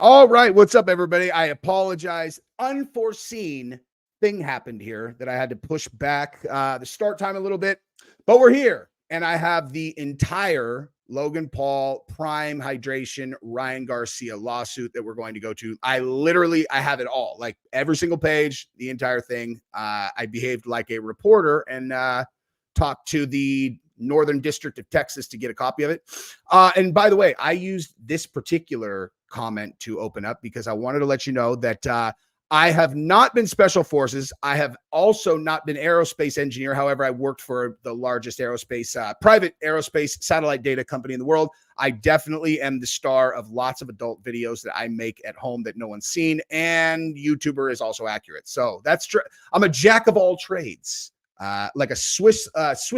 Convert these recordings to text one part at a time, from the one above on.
All right, what's up, everybody? I apologize. Unforeseen thing happened here that I had to push back the start time a little bit, but we're here, and I have the entire Logan Paul Prime Hydration Ryan Garcia lawsuit that we're going to go to. I have it all, like every single page, the entire thing. I behaved like a reporter and talked to the Northern District of Texas to get a copy of it. And by the way, I used this particular comment to open up because I wanted to let you know that I have not been special forces. I have also not been aerospace engineer. However, I worked for the largest aerospace, private aerospace satellite data company in the world. I definitely am the star of lots of adult videos that I make at home that no one's seen. And YouTuber is also accurate. So that's true. I'm a jack of all trades, like a Swiss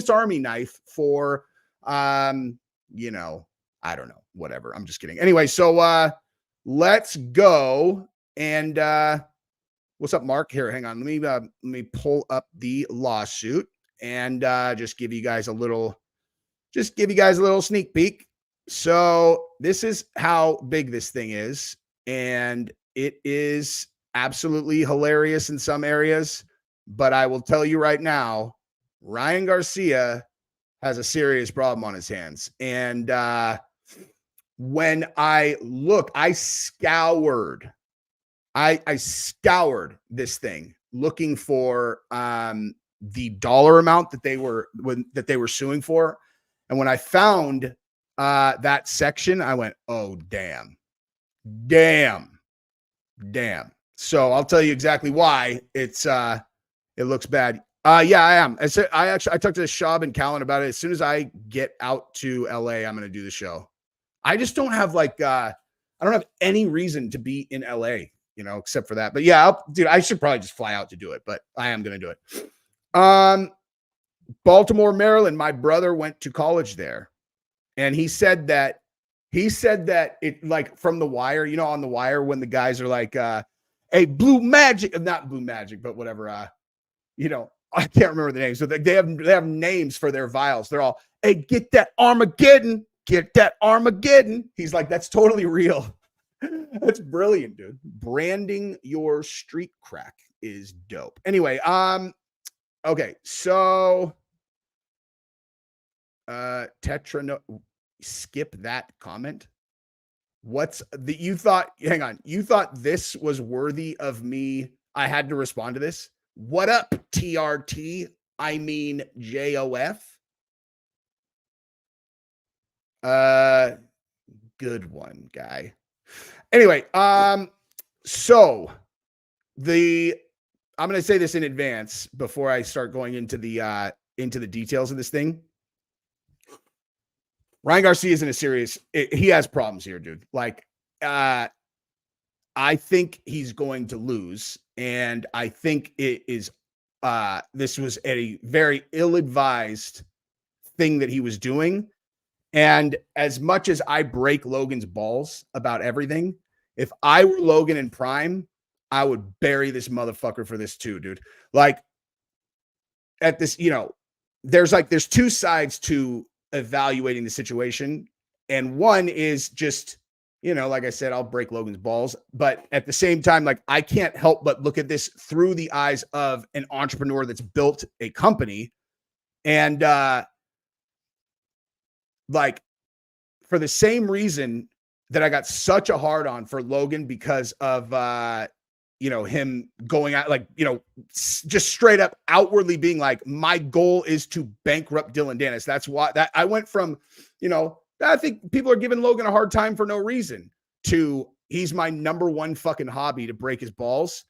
Army knife for, you know, I don't know, whatever. I'm just kidding. Anyway, so let's go. And what's up, Mark? Here, hang on. Let me pull up the lawsuit and just give you guys a little sneak peek. So this is how big this thing is, and it is absolutely hilarious in some areas. But I will tell you right now, Ryan Garcia has a serious problem on his hands. And when I look, I scoured this thing looking for the dollar amount that they were suing for. And when I found that section, I went, oh, damn. So I'll tell you exactly why it looks bad. Yeah, I am. I talked to Shab and Callan about it. As soon as I get out to LA, I'm going to do the show. I just don't have I don't have any reason to be in LA, you know, except for that. But yeah, dude, I should probably just fly out to do it, but I am going to do it. Baltimore, Maryland. My brother went to college there, and he said that it, like, from The Wire, you know, on The Wire, when the guys are like, hey, Blue Magic, not Blue Magic, but whatever, you know, I can't remember the names. So they have names for their vials. They're all, hey, get that Armageddon. He's like, that's totally real. That's brilliant, dude. Branding your street crack is dope. Anyway, okay, so skip that comment. You thought this was worthy of me? I had to respond to this. What up, TRT? I mean, JOF. Good one, guy. Anyway, so I'm going to say this in advance before I start going into the details of this thing. Ryan Garcia is in a serious, he has problems here, dude. Like, I think he's going to lose, and I think it is, this was a very ill-advised thing that he was doing. And as much as I break Logan's balls about everything, if I were Logan in Prime, I would bury this motherfucker for this too, dude. Like, at this, you know, there's two sides to evaluating the situation. And one is just, you know, like I said, I'll break Logan's balls. But at the same time, like, I can't help but look at this through the eyes of an entrepreneur that's built a company. And, like, for the same reason that I got such a hard on for Logan because of, you know, him going out, like, you know, just straight up outwardly being like, my goal is to bankrupt Dylan Danis. That's why that I went from, you know, I think people are giving Logan a hard time for no reason to he's my number one fucking hobby to break his balls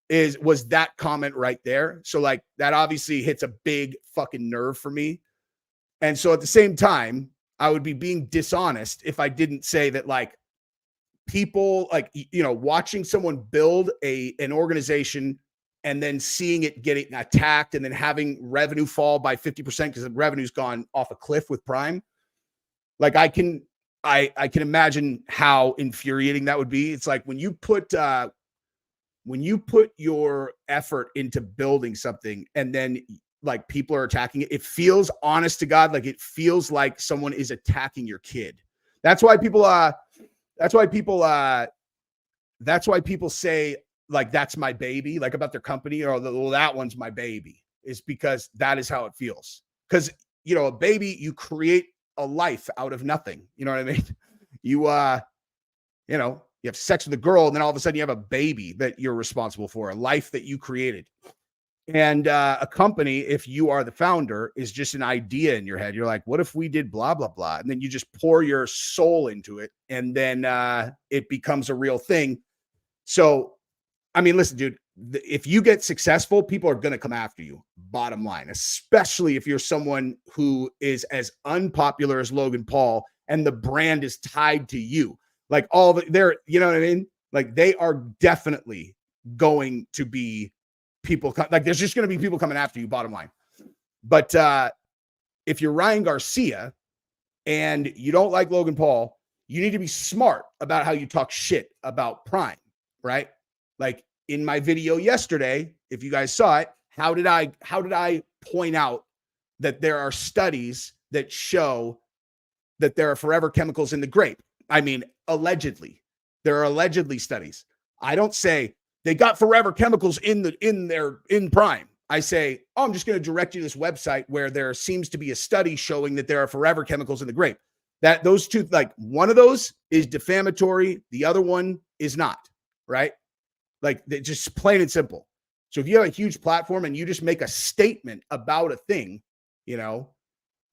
was that comment right there. So, like, that obviously hits a big fucking nerve for me. And so at the same time, I would be being dishonest if I didn't say that, like, people, like, you know, watching someone build an organization and then seeing it getting attacked and then having revenue fall by 50% because the revenue's gone off a cliff with Prime. Like, I can imagine how infuriating that would be. It's like when you put your effort into building something and then, like, people are attacking it, it feels, honest to God, like, it feels like someone is attacking your kid. That's why people that's why people say, like, that's my baby, like about their company, or well, that one's my baby, is because that is how it feels. Because, you know, a baby, you create a life out of nothing. You know what I mean? You, you know, you have sex with a girl, and then all of a sudden you have a baby that you're responsible for, a life that you created. And a company, if you are the founder, is just an idea in your head. You're like, what if we did blah, blah, blah? And then you just pour your soul into it, and then it becomes a real thing. So, I mean, listen, dude, if you get successful, people are going to come after you, bottom line, especially if you're someone who is as unpopular as Logan Paul and the brand is tied to you. Like they're, you know what I mean? Like they are definitely going to be people, like there's just going to be people coming after you, bottom line. But if you're Ryan Garcia and you don't like Logan Paul, you need to be smart about how you talk shit about Prime, right? Like in my video yesterday, if you guys saw it, how did I point out that there are studies that show that there are forever chemicals in the grape? I mean, allegedly, there are allegedly studies. I don't say they got forever chemicals in Prime. I say, oh, I'm just going to direct you to this website where there seems to be a study showing that there are forever chemicals in the grape. That those two, like one of those is defamatory, the other one is not, right? Like just plain and simple. So if you have a huge platform and you just make a statement about a thing, you know,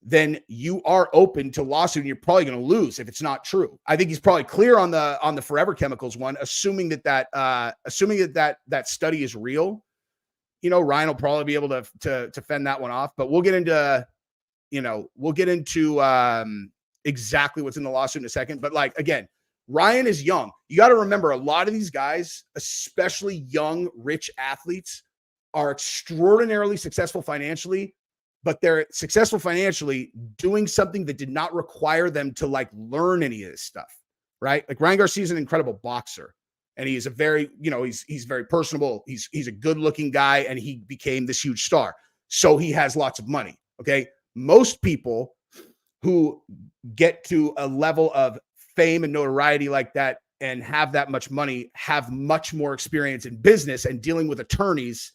then you are open to lawsuit, and you're probably going to lose if it's not true. I think he's probably clear on the forever chemicals one, assuming that study is real. You know, Ryan will probably be able to fend that one off, but we'll get into exactly what's in the lawsuit in a second. But like, again, Ryan is young. You got to remember, a lot of these guys, especially young, rich athletes, are extraordinarily successful financially, but they're successful financially doing something that did not require them to like learn any of this stuff, right? Like Ryan Garcia is an incredible boxer, and he is a very, you know, he's very personable. He's a good looking guy, and he became this huge star. So he has lots of money. Okay. Most people who get to a level of fame and notoriety like that and have that much money have much more experience in business and dealing with attorneys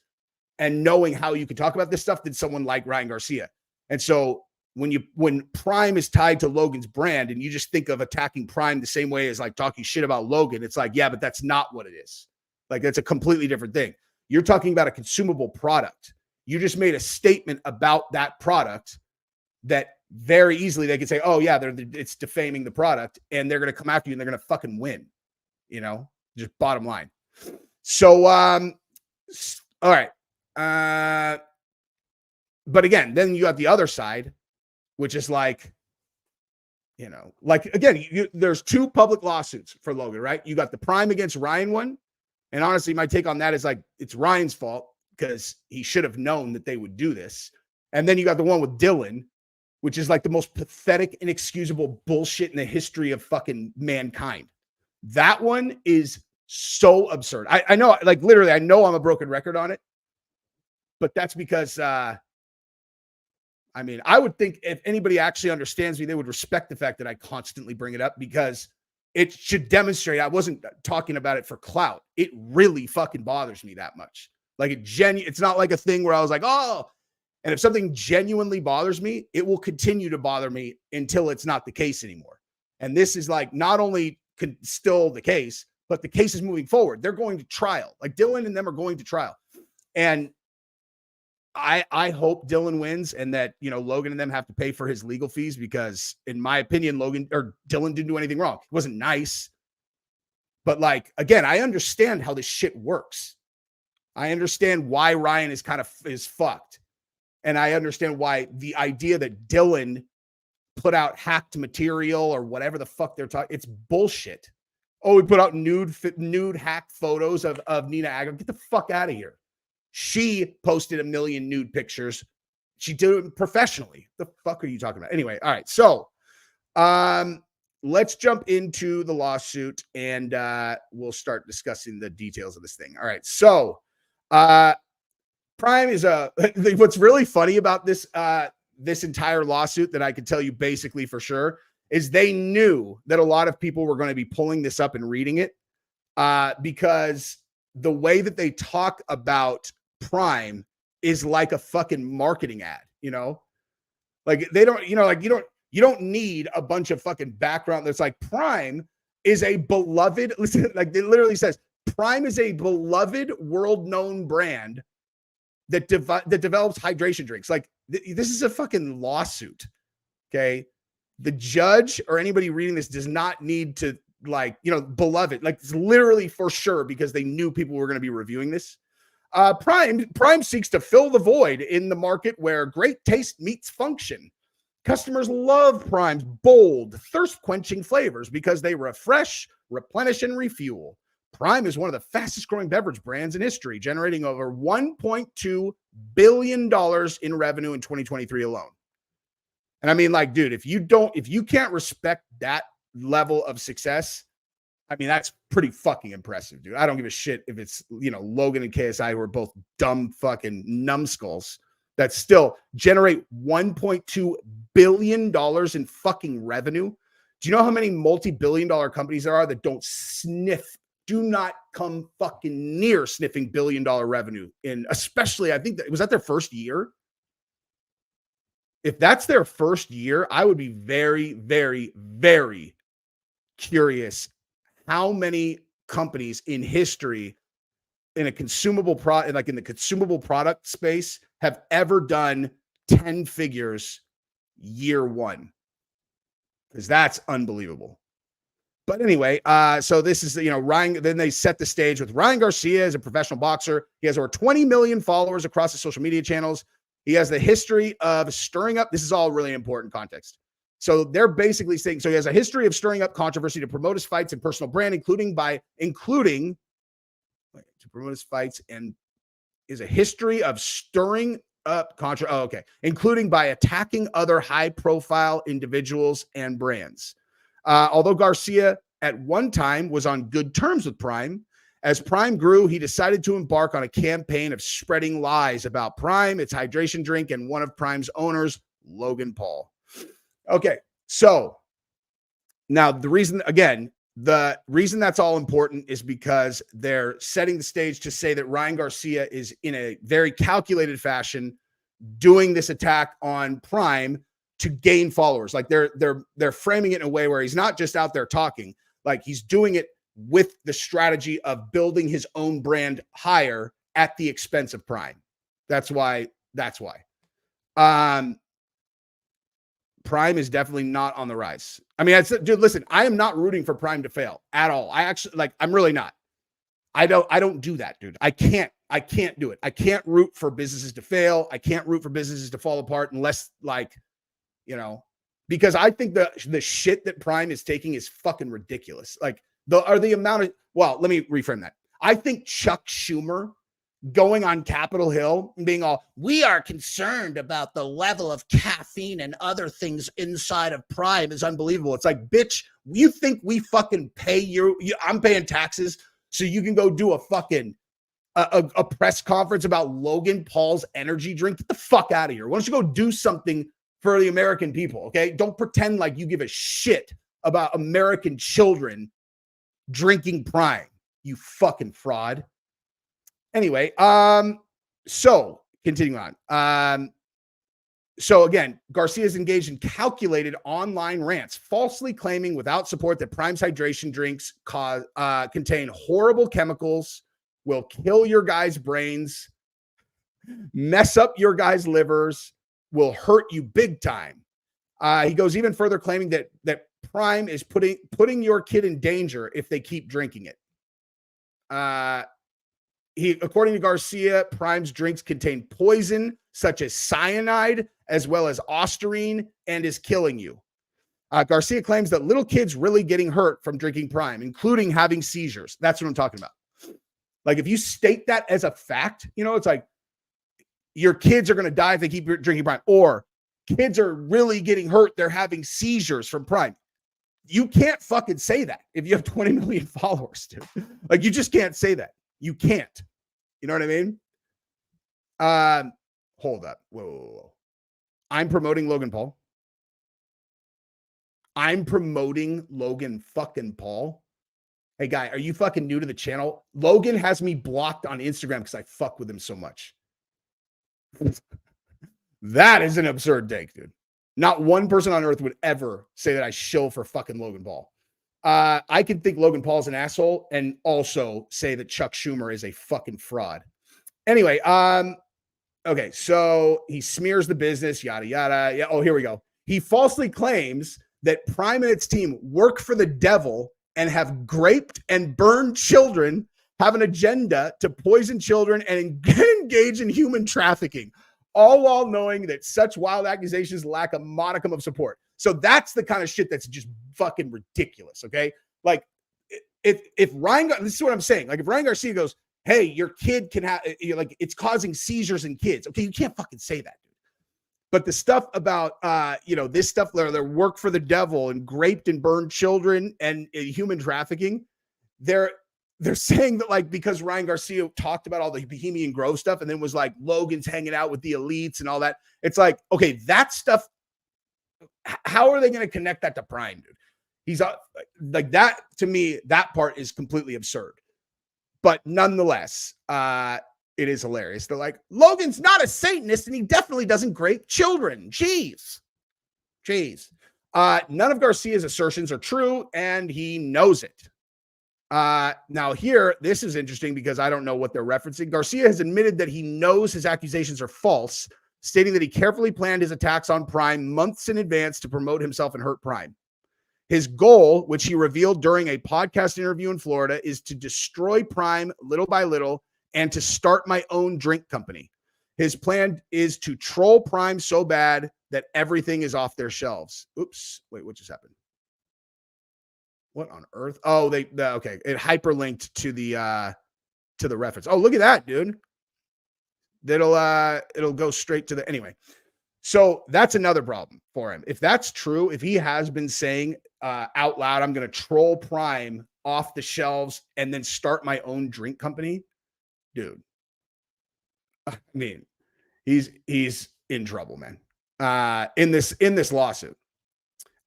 and knowing how you can talk about this stuff than someone like Ryan Garcia. And so when Prime is tied to Logan's brand, and you just think of attacking Prime the same way as like talking shit about Logan, it's like, yeah, but that's not what it is. Like that's a completely different thing. You're talking about a consumable product. You just made a statement about that product that very easily they could say, oh yeah, it's defaming the product, and they're going to come after you and they're going to fucking win, you know, just bottom line. So, all right. But again, then you got the other side, which is like, you know, like again, there's two public lawsuits for Logan, right? You got the Prime against Ryan one. And honestly, my take on that is like, it's Ryan's fault because he should have known that they would do this. And then you got the one with Dylan, which is like the most pathetic, inexcusable bullshit in the history of fucking mankind. That one is so absurd. I know, like literally, I know I'm a broken record on it, but that's because, I mean, I would think if anybody actually understands me, they would respect the fact that I constantly bring it up, because it should demonstrate I wasn't talking about it for clout. It really fucking bothers me that much. Like it's not like a thing where I was like, oh, and if something genuinely bothers me, it will continue to bother me until it's not the case anymore. And this is like not only still the case, but the case is moving forward. They're going to trial. Like Dylan and them are going to trial. And I hope Dylan wins, and that, you know, Logan and them have to pay for his legal fees, because in my opinion, Dylan didn't do anything wrong. It wasn't nice. But like, again, I understand how this shit works. I understand why Ryan is fucked. And I understand why the idea that Dylan put out hacked material or whatever the fuck they're talking, it's bullshit. Oh, we put out nude hacked photos of Nina Agger. Get the fuck out of here. She posted 1 million nude pictures. She did it professionally. The fuck are you talking about? Anyway, all right. So let's jump into the lawsuit, and we'll start discussing the details of this thing. All right. So Prime is what's really funny about this entire lawsuit that I could tell you basically for sure is they knew that a lot of people were going to be pulling this up and reading it. because the way that they talk about Prime is like a fucking marketing ad, you know? Like they don't, you know, like you don't need a bunch of fucking background that's like Prime is a beloved, listen, like it literally says Prime is a beloved world-known brand that develops hydration drinks. Like this is a fucking lawsuit. Okay. The judge or anybody reading this does not need to, like, you know, beloved, like it's literally for sure because they knew people were going to be reviewing this. Prime seeks to fill the void in the market where great taste meets function. Customers love Prime's bold, thirst-quenching flavors because they refresh, replenish, and refuel. Prime is one of the fastest growing beverage brands in history, generating over $1.2 billion in revenue in 2023 alone. And I mean, like, dude, if you can't respect that level of success, I mean, that's pretty fucking impressive, dude. I don't give a shit if it's, you know, Logan and KSI, who are both dumb fucking numbskulls that still generate $1.2 billion in fucking revenue. Do you know how many multi-billion-dollar companies there are that do not come fucking near sniffing billion-dollar revenue in, especially, I think was that their first year? If that's their first year, I would be very, very, very curious how many companies in history in a consumable product, like in the consumable product space, have ever done 10 figures year one. Because that's unbelievable. But anyway, so this is, you know, Ryan, then they set the stage with Ryan Garcia as a professional boxer. He has over 20 million followers across the social media channels. He has the history of stirring up. This is all really important context. So they're basically saying, so he has a history of stirring up controversy to promote his fights and personal brand, including to promote his fights, and is a history of stirring up including by attacking other high-profile individuals and brands. Although Garcia at one time was on good terms with Prime, as Prime grew, he decided to embark on a campaign of spreading lies about Prime, its hydration drink, and one of Prime's owners, Logan Paul. Okay, so now the reason that's all important is because they're setting the stage to say that Ryan Garcia is in a very calculated fashion doing this attack on Prime to gain followers. Like they're framing it in a way where he's not just out there talking, like he's doing it with the strategy of building his own brand higher at the expense of Prime. That's why. Prime is definitely not on the rise. I mean, dude, listen, I am not rooting for Prime to fail at all. I'm really not. I don't do that, dude. I can't do it. I can't root for businesses to fail. I can't root for businesses to fall apart unless, like, you know, because I think the shit that Prime is taking is fucking ridiculous. Like the amount of, well, let me reframe that. I think Chuck Schumer going on Capitol Hill and being all, we are concerned about the level of caffeine and other things inside of Prime is unbelievable. It's like, bitch, you think we fucking pay you? I'm paying taxes so you can go do a fucking a press conference about Logan Paul's energy drink? Get the fuck out of here. Why don't you go do something for the American people, okay? Don't pretend like you give a shit about American children drinking Prime, you fucking fraud. Anyway, so continuing on. So again, Garcia is engaged in calculated online rants, falsely claiming without support that Prime's hydration drinks contain horrible chemicals, will kill your guys' brains, mess up your guys' livers, will hurt you big time. He goes even further, claiming that Prime is putting your kid in danger if they keep drinking it. According to Garcia, Prime's drinks contain poison such as cyanide as well as ostarine and is killing you. Garcia claims that little kids really getting hurt from drinking Prime, including having seizures. That's what I'm talking about. Like if you state that as a fact, you know, it's like your kids are going to die if they keep drinking Prime, or kids are really getting hurt. They're having seizures from Prime. You can't fucking say that if you have 20 million followers, dude. Like you just can't say that. You can't. You know what I mean? Hold up. Whoa. I'm promoting Logan Paul. I'm promoting Logan fucking Paul. Hey, guy, are you fucking new to the channel? Logan has me blocked on Instagram because I fuck with him so much. That is an absurd take, dude. Not one person on earth would ever say that I shill for fucking Logan Paul. I can think Logan Paul's an asshole and also say that Chuck Schumer is a fucking fraud. Anyway, okay, so he smears the business, yada, yada. Yeah, oh, here we go. He falsely claims that Prime and its team work for the devil and have raped and burned children, have an agenda to poison children and engage in human trafficking, all while knowing that such wild accusations lack a modicum of support. So that's the kind of shit that's just fucking ridiculous, okay? Like, if Ryan, this is what I'm saying. Like, if Ryan Garcia goes, hey, your kid can have, like, it's causing seizures in kids. Okay, you can't fucking say that, dude. But the stuff about, this stuff, their work for the devil and raped and burned children and human trafficking, they're saying that, like, because Ryan Garcia talked about all the Bohemian Grove stuff and then was like, Logan's hanging out with the elites and all that. It's like, okay, that stuff, how are they going to connect that to Prime, dude? He's like that. To me, that part is completely absurd. But nonetheless, it is hilarious. They're like, Logan's not a Satanist and he definitely doesn't rape children. Jeez. None of Garcia's assertions are true and he knows it. Now here, this is interesting because I don't know what they're referencing. Garcia has admitted that he knows his accusations are false, stating that he carefully planned his attacks on Prime months in advance to promote himself and hurt Prime. His goal, which he revealed during a podcast interview in Florida, is to destroy Prime little by little and to start my own drink company. His plan is to troll Prime so bad that everything is off their shelves. Oops. Wait, what just happened? What on earth? Oh, okay. It hyperlinked to the reference. Oh, look at that, dude. It'll go straight to the, anyway. So that's another problem for him. If that's true, if he has been saying out loud, I'm going to troll Prime off the shelves and then start my own drink company, dude. I mean, he's in trouble, man. In this lawsuit.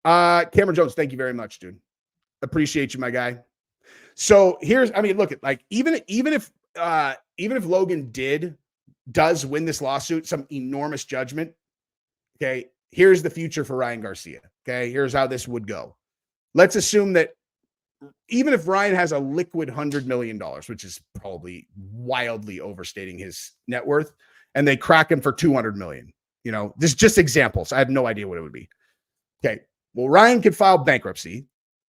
Cameron Jones, thank you very much, dude. Appreciate you, my guy. So look at, like, even if Logan does win this lawsuit, some enormous judgment. Okay, here's the future for Ryan Garcia. Okay, here's how this would go. Let's assume that even if Ryan has a liquid $100 million, which is probably wildly overstating his net worth, and they crack him for $200 million, this is just examples. I have no idea what it would be. Okay, well, Ryan could file bankruptcy.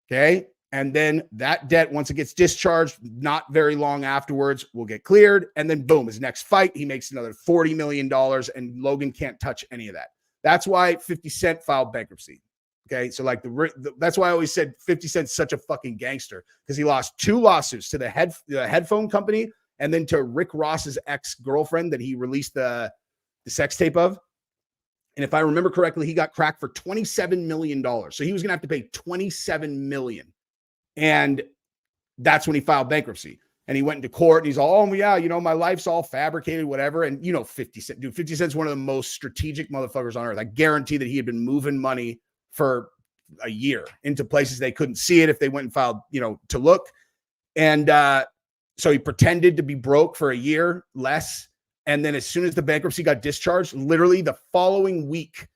Okay, and then that debt, once it gets discharged, not very long afterwards, will get cleared, and then boom, his next fight, he makes another $40 million, and Logan can't touch any of that. That's why 50 Cent filed bankruptcy. Okay. So, like, that's why I always said 50 Cent's such a fucking gangster, because he lost 2 lawsuits to the headphone company and then to Rick Ross's ex-girlfriend that he released the sex tape of. And if I remember correctly, he got cracked for $27 million. So he was going to have to pay $27 million. And that's when he filed bankruptcy. And he went into court and he's all, oh, yeah, my life's all fabricated, whatever. And 50 Cent, dude, 50 Cent's one of the most strategic motherfuckers on earth. I guarantee that he had been moving money for a year into places they couldn't see it if they went and filed, to look. And so he pretended to be broke for a year less. And then as soon as the bankruptcy got discharged, literally the following week,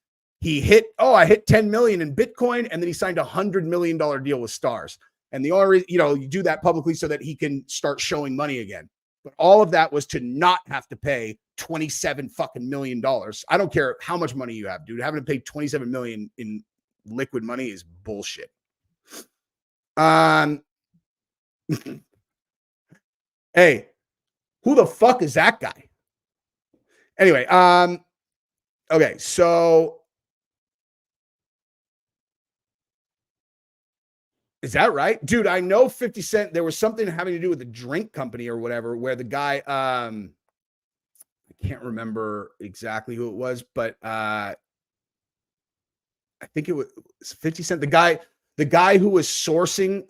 I hit 10 million in Bitcoin. And then he signed $100 million deal with Stars. And the only, you do that publicly so that he can start showing money again. But all of that was to not have to pay $27 fucking million. I don't care how much money you have, dude. Having to pay $27 million in liquid money is bullshit. Hey, who the fuck is that guy? Anyway, okay, so is that right? Dude, I know 50 Cent, there was something having to do with the drink company or whatever, where the guy, I can't remember exactly who it was, but I think it was 50 Cent, the guy who was sourcing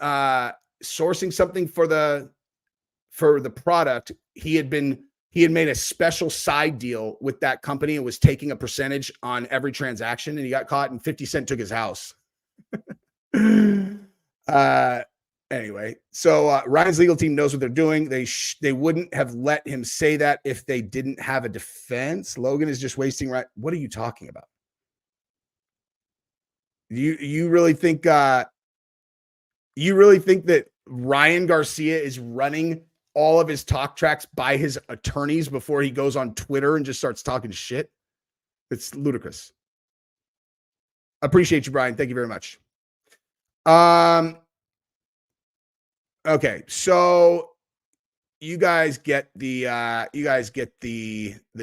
something for the product. He had made a special side deal with that company and was taking a percentage on every transaction, and he got caught, and 50 Cent took his house. Anyway, so Ryan's legal team knows what they're doing. They wouldn't have let him say that if they didn't have a defense. Logan is just wasting right. What are you talking about? You really think that Ryan Garcia is running all of his talk tracks by his attorneys before he goes on Twitter and just starts talking shit? It's ludicrous. Appreciate you, Brian. Thank you very much. Okay, so you guys get the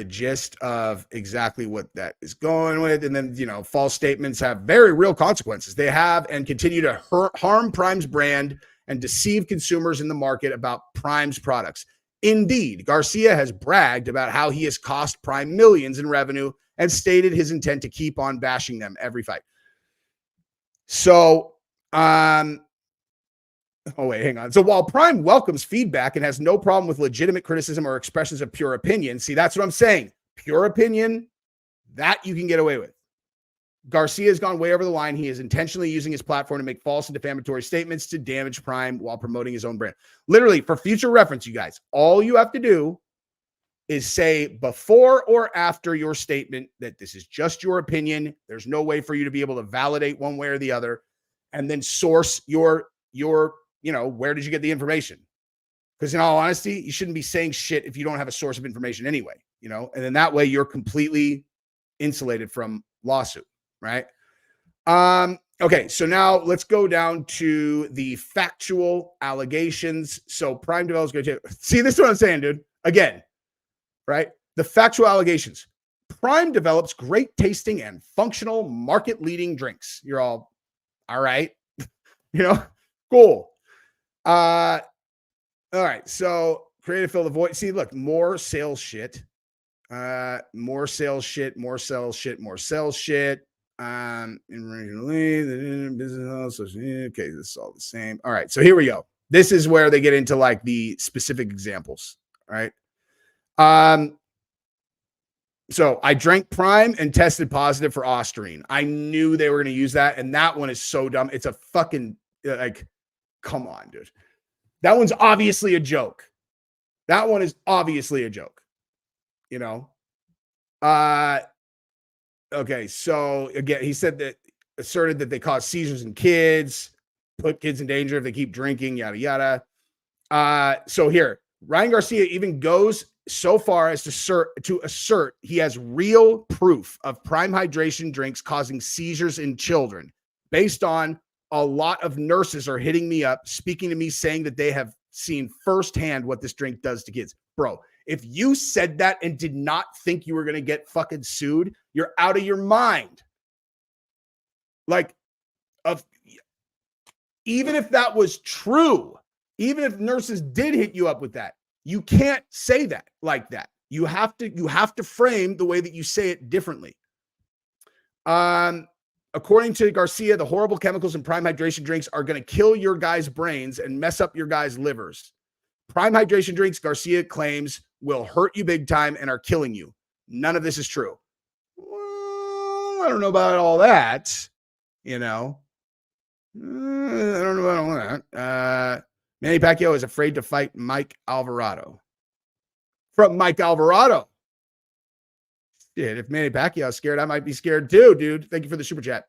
gist of exactly what that is going with. And then, false statements have very real consequences. They have and continue to harm Prime's brand and deceive consumers in the market about Prime's products. Indeed, Garcia has bragged about how he has cost Prime millions in revenue and stated his intent to keep on bashing them every fight. So, oh, wait, hang on. So while Prime welcomes feedback and has no problem with legitimate criticism or expressions of pure opinion, see, that's what I'm saying. Pure opinion, that you can get away with. Garcia has gone way over the line. He is intentionally using his platform to make false and defamatory statements to damage Prime while promoting his own brand. Literally, for future reference, you guys, all you have to do is say before or after your statement that this is just your opinion. There's no way for you to be able to validate one way or the other, and then source your where did you get the information? Because in all honesty, you shouldn't be saying shit if you don't have a source of information anyway, and then that way you're completely insulated from lawsuit, right? Okay, so now let's go down to the factual allegations. So Prime Developers going to see, this is what I'm saying, dude. Again, right? The factual allegations. Prime develops great tasting and functional market-leading drinks. You're all right. Cool. All right. So creative fill the void. See, look, more sales shit. More sales shit. In regionally, the business. Okay, this is all the same. All right. So here we go. This is where they get into like the specific examples. All right. So I drank Prime and tested positive for Osterine. I knew they were going to use that. And that one is so dumb. It's a fucking come on, dude. That one's obviously a joke. Okay. So again, he asserted that they cause seizures in kids, put kids in danger if they keep drinking, yada, yada. So here, Ryan Garcia even goes so far as to assert he has real proof of Prime hydration drinks causing seizures in children. Based on a lot of nurses are hitting me up, speaking to me, saying that they have seen firsthand what this drink does to kids. Bro, if you said that and did not think you were going to get fucking sued, you're out of your mind. Even if that was true, even if nurses did hit you up with that, you can't say that like that. You have to frame the way that you say it differently. According to Garcia, the horrible chemicals in Prime hydration drinks are going to kill your guys' brains and mess up your guys' livers. Prime hydration drinks, Garcia claims, will hurt you big time and are killing you. None of this is true. Well, I don't know about all that. I don't know about all that. Manny Pacquiao is afraid to fight Mike Alvarado. From Mike Alvarado. Shit, if Manny Pacquiao is scared, I might be scared too, dude. Thank you for the super chat.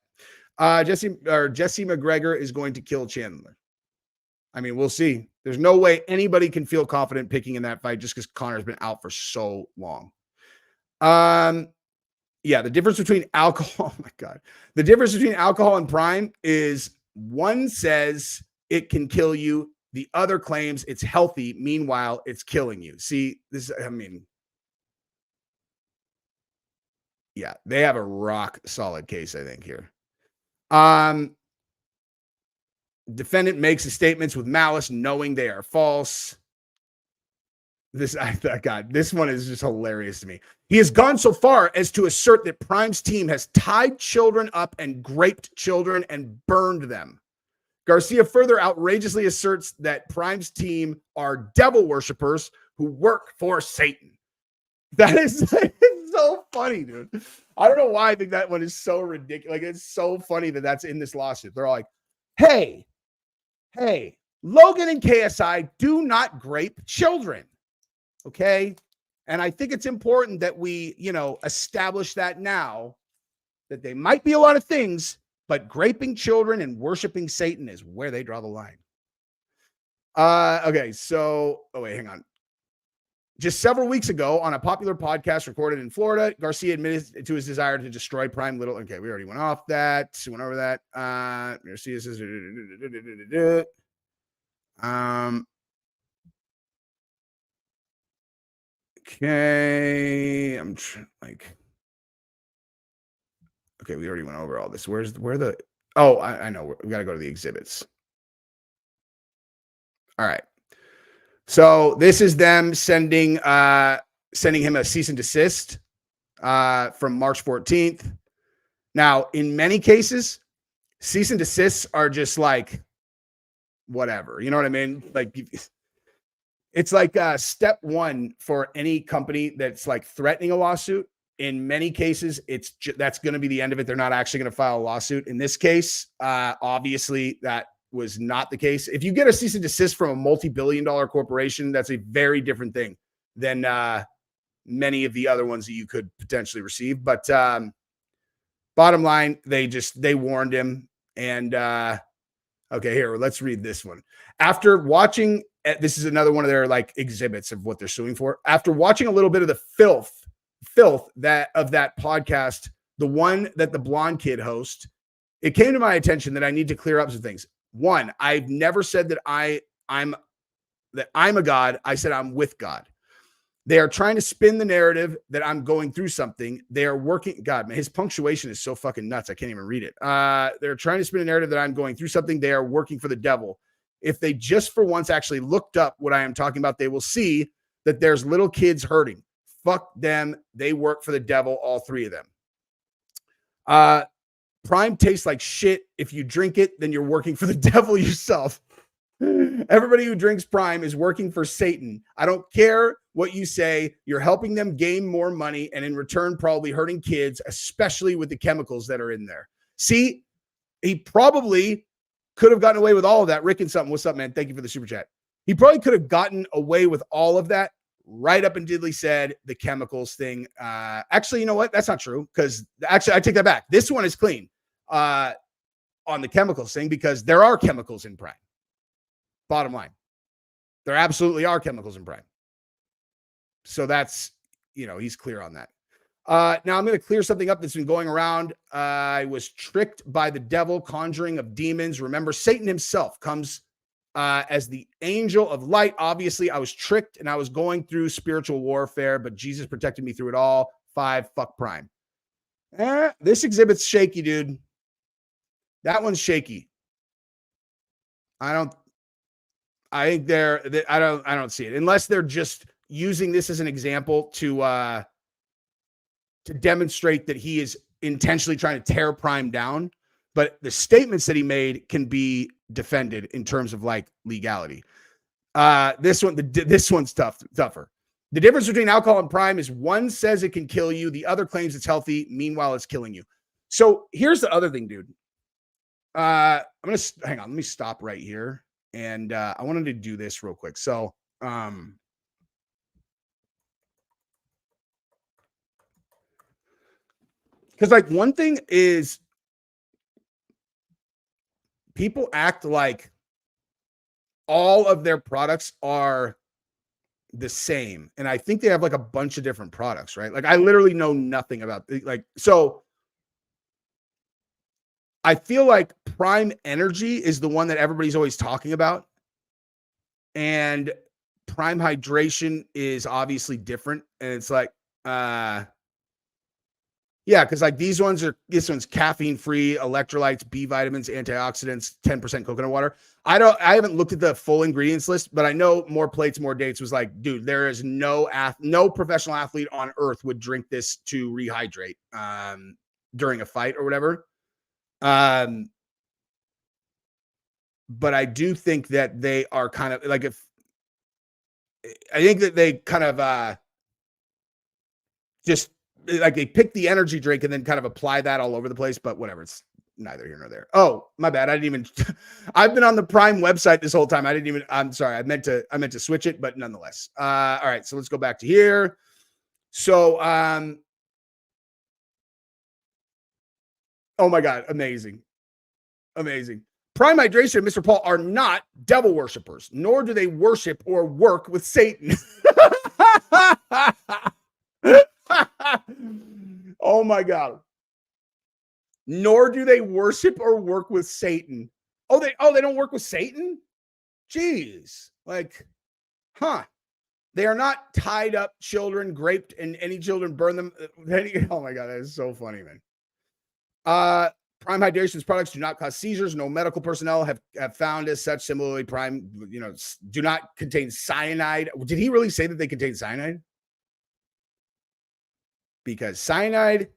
Jesse McGregor is going to kill Chandler. I mean, we'll see. There's no way anybody can feel confident picking in that fight just because Connor's been out for so long. Yeah, the difference between alcohol, oh my God. The difference between alcohol and Prime is one says it can kill you. The other claims it's healthy. Meanwhile, it's killing you. See, yeah, they have a rock solid case, I think, here. Defendant makes his statements with malice, knowing they are false. This one is just hilarious to me. He has gone so far as to assert that Prime's team has tied children up and raped children and burned them. Garcia further outrageously asserts that Prime's team are devil worshippers who work for Satan. That is so funny, dude. I don't know why I think that one is so ridiculous. Like, it's so funny that that's in this lawsuit. They're all like, hey, Logan and KSI do not grape children. Okay. And I think it's important that we, establish that now, that they might be a lot of things, but graping children and worshiping Satan is where they draw the line. Okay. So, hang on. Just several weeks ago, on a popular podcast recorded in Florida, Garcia admitted to his desire to destroy Prime Little. Okay, we already went off that. We went over that. Garcia says, okay, okay, we already went over all this. I know. We got to go to the exhibits. All right. So this is them sending him a cease and desist from March 14th. Now, in many cases, cease and desists are just like whatever. You know what I mean? Like, it's like step one for any company that's like threatening a lawsuit. In many cases, that's going to be the end of it. They're not actually going to file a lawsuit. In this case, obviously that was not the case. If you get a cease and desist from a multi-billion-dollar corporation, that's a very different thing than many of the other ones that you could potentially receive. But bottom line, they warned him. And okay, here, let's read this one. After watching, this is another one of their like exhibits of what they're suing for. After watching a little bit of the filth that podcast, the one that the blonde kid hosts, it came to my attention that I need to clear up some things. One, I've never said that I'm a God. I said I'm with God. They are trying to spin the narrative that I'm going through something. They are working. God, man, his punctuation is so fucking nuts. I can't even read it. They're trying to spin a narrative that I'm going through something. They are working for the devil. If they just for once actually looked up what I am talking about, they will see that there's little kids hurting. Fuck them. They work for the devil, all three of them. Prime tastes like shit. If you drink it, then you're working for the devil yourself. Everybody who drinks Prime is working for Satan. I don't care what you say. You're helping them gain more money and in return probably hurting kids, especially with the chemicals that are in there. See, he probably could have gotten away with all of that. Rick and something. What's up, man? Thank you for the super chat. He probably could have gotten away with all of that right up until he said the chemicals thing. Actually, you know what? That's not true, because actually I take that back. This one is clean on the chemicals thing, because there are chemicals in Prime. Bottom line, there absolutely are chemicals in Prime. So that's, he's clear on that. Now I'm going to clear something up that's been going around. I was tricked by the devil, conjuring of demons. Remember, Satan himself comes as the angel of light. Obviously, I was tricked and I was going through spiritual warfare, but Jesus protected me through it all. 5, fuck Prime. This exhibit's shaky, dude. That one's shaky. I don't see it, unless they're just using this as an example to demonstrate that he is intentionally trying to tear Prime down. But the statements that he made can be defended in terms of like legality. This one's tougher. The difference between alcohol and Prime is one says it can kill you, the other claims it's healthy. Meanwhile, it's killing you. So here's the other thing, dude. I'm gonna hang on. Let me stop right here. And I wanted to do this real quick. So, because like one thing is people act like all of their products are the same. And I think they have like a bunch of different products, right? Like I literally know nothing about so I feel like Prime Energy is the one that everybody's always talking about. And Prime Hydration is obviously different. And it's like, yeah, because like this one's caffeine free, electrolytes, B vitamins, antioxidants, 10% coconut water. I haven't looked at the full ingredients list, but I know More Plates, More Dates was like, dude, there is no professional athlete on earth would drink this to rehydrate during a fight or whatever. But I do think that they are kind of like, I think that they kind of just like they pick the energy drink and then kind of apply that all over the place, but whatever. It's neither here nor there. Oh, my bad. I didn't even, I've been on the Prime website this whole time. I'm sorry. I meant to switch it, but nonetheless. All right. So let's go back to here. So, oh my God. Amazing. Amazing. Prime Hydration and Mr. Paul are not devil worshippers, nor do they worship or work with Satan. Oh my God. Nor do they worship or work with Satan. They don't work with Satan? Jeez. Like, huh. They are not tied up children, raped, and any children burn them. Oh my God, that is so funny, man. Prime Hydration's products do not cause seizures. No medical personnel have found as such. Similarly, Prime, do not contain cyanide. Did he really say that they contain cyanide? Because cyanide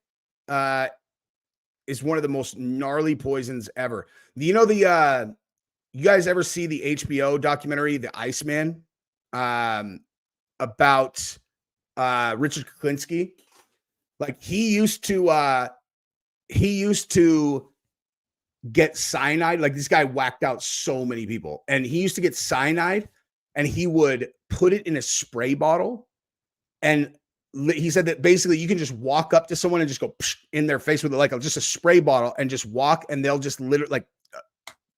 is one of the most gnarly poisons ever. You guys ever see the HBO documentary, The Iceman, about Richard Kuklinski? Like he used to get cyanide. Like this guy whacked out so many people, and he used to get cyanide, and he would put it in a spray bottle, and he said that basically you can just walk up to someone and just go in their face with just a spray bottle and just walk, and they'll just literally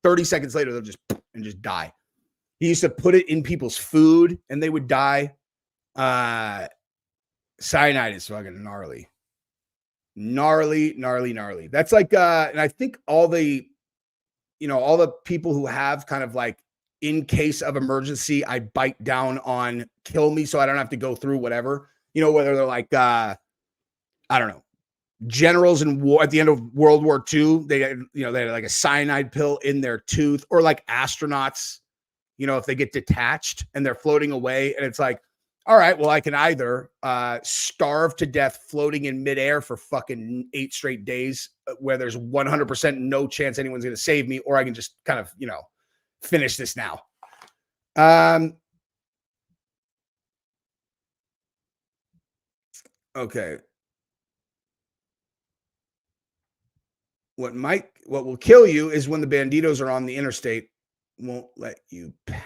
30 seconds later they'll just and just die. He used to put it in people's food and they would die. Cyanide is fucking gnarly. Gnarly. That's like and I think all the people who have kind of like in case of emergency, I bite down on kill me so I don't have to go through whatever. Whether they're like, I don't know, generals in war at the end of World War II, they had like a cyanide pill in their tooth, or like astronauts, if they get detached and they're floating away, and it's like, all right, well, I can either starve to death floating in midair for fucking 8 straight days where there's 100% no chance anyone's going to save me, or I can just kind of, finish this now. Okay. What will kill you is when the banditos are on the interstate, won't let you pass.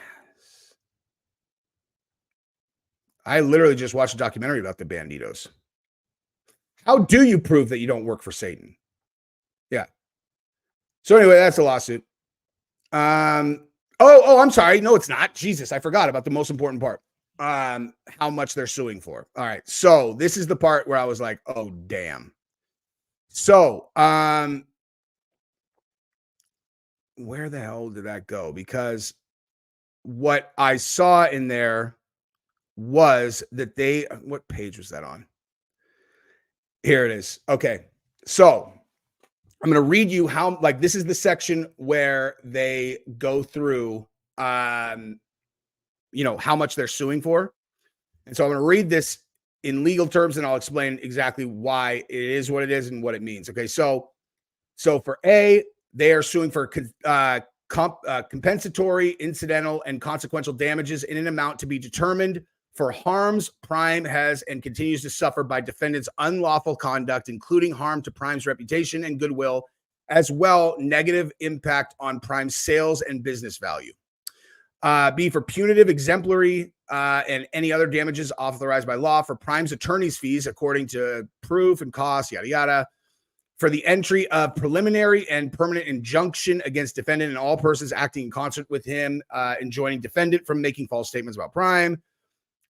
I literally just watched a documentary about the banditos. How do you prove that you don't work for Satan? Yeah. So anyway, that's a lawsuit. I'm sorry. No, it's not. Jesus, I forgot about the most important part. How much they're suing for. All right. So this is the part where I was like, oh, damn. So, where the hell did that go? Because what I saw in there was that what page was that on? Here it is. Okay. So I'm going to read you this is the section where they go through, how much they're suing for. And so I'm going to read this in legal terms, and I'll explain exactly why it is what it is and what it means. Okay. So for A, they are suing for compensatory, incidental, and consequential damages in an amount to be determined for harms Prime has and continues to suffer by defendants' unlawful conduct, including harm to Prime's reputation and goodwill, as well negative impact on Prime's sales and business value. B, for punitive, exemplary, and any other damages authorized by law for Prime's attorney's fees according to proof and costs, yada, yada. For the entry of preliminary and permanent injunction against defendant and all persons acting in concert with him, enjoining defendant from making false statements about Prime.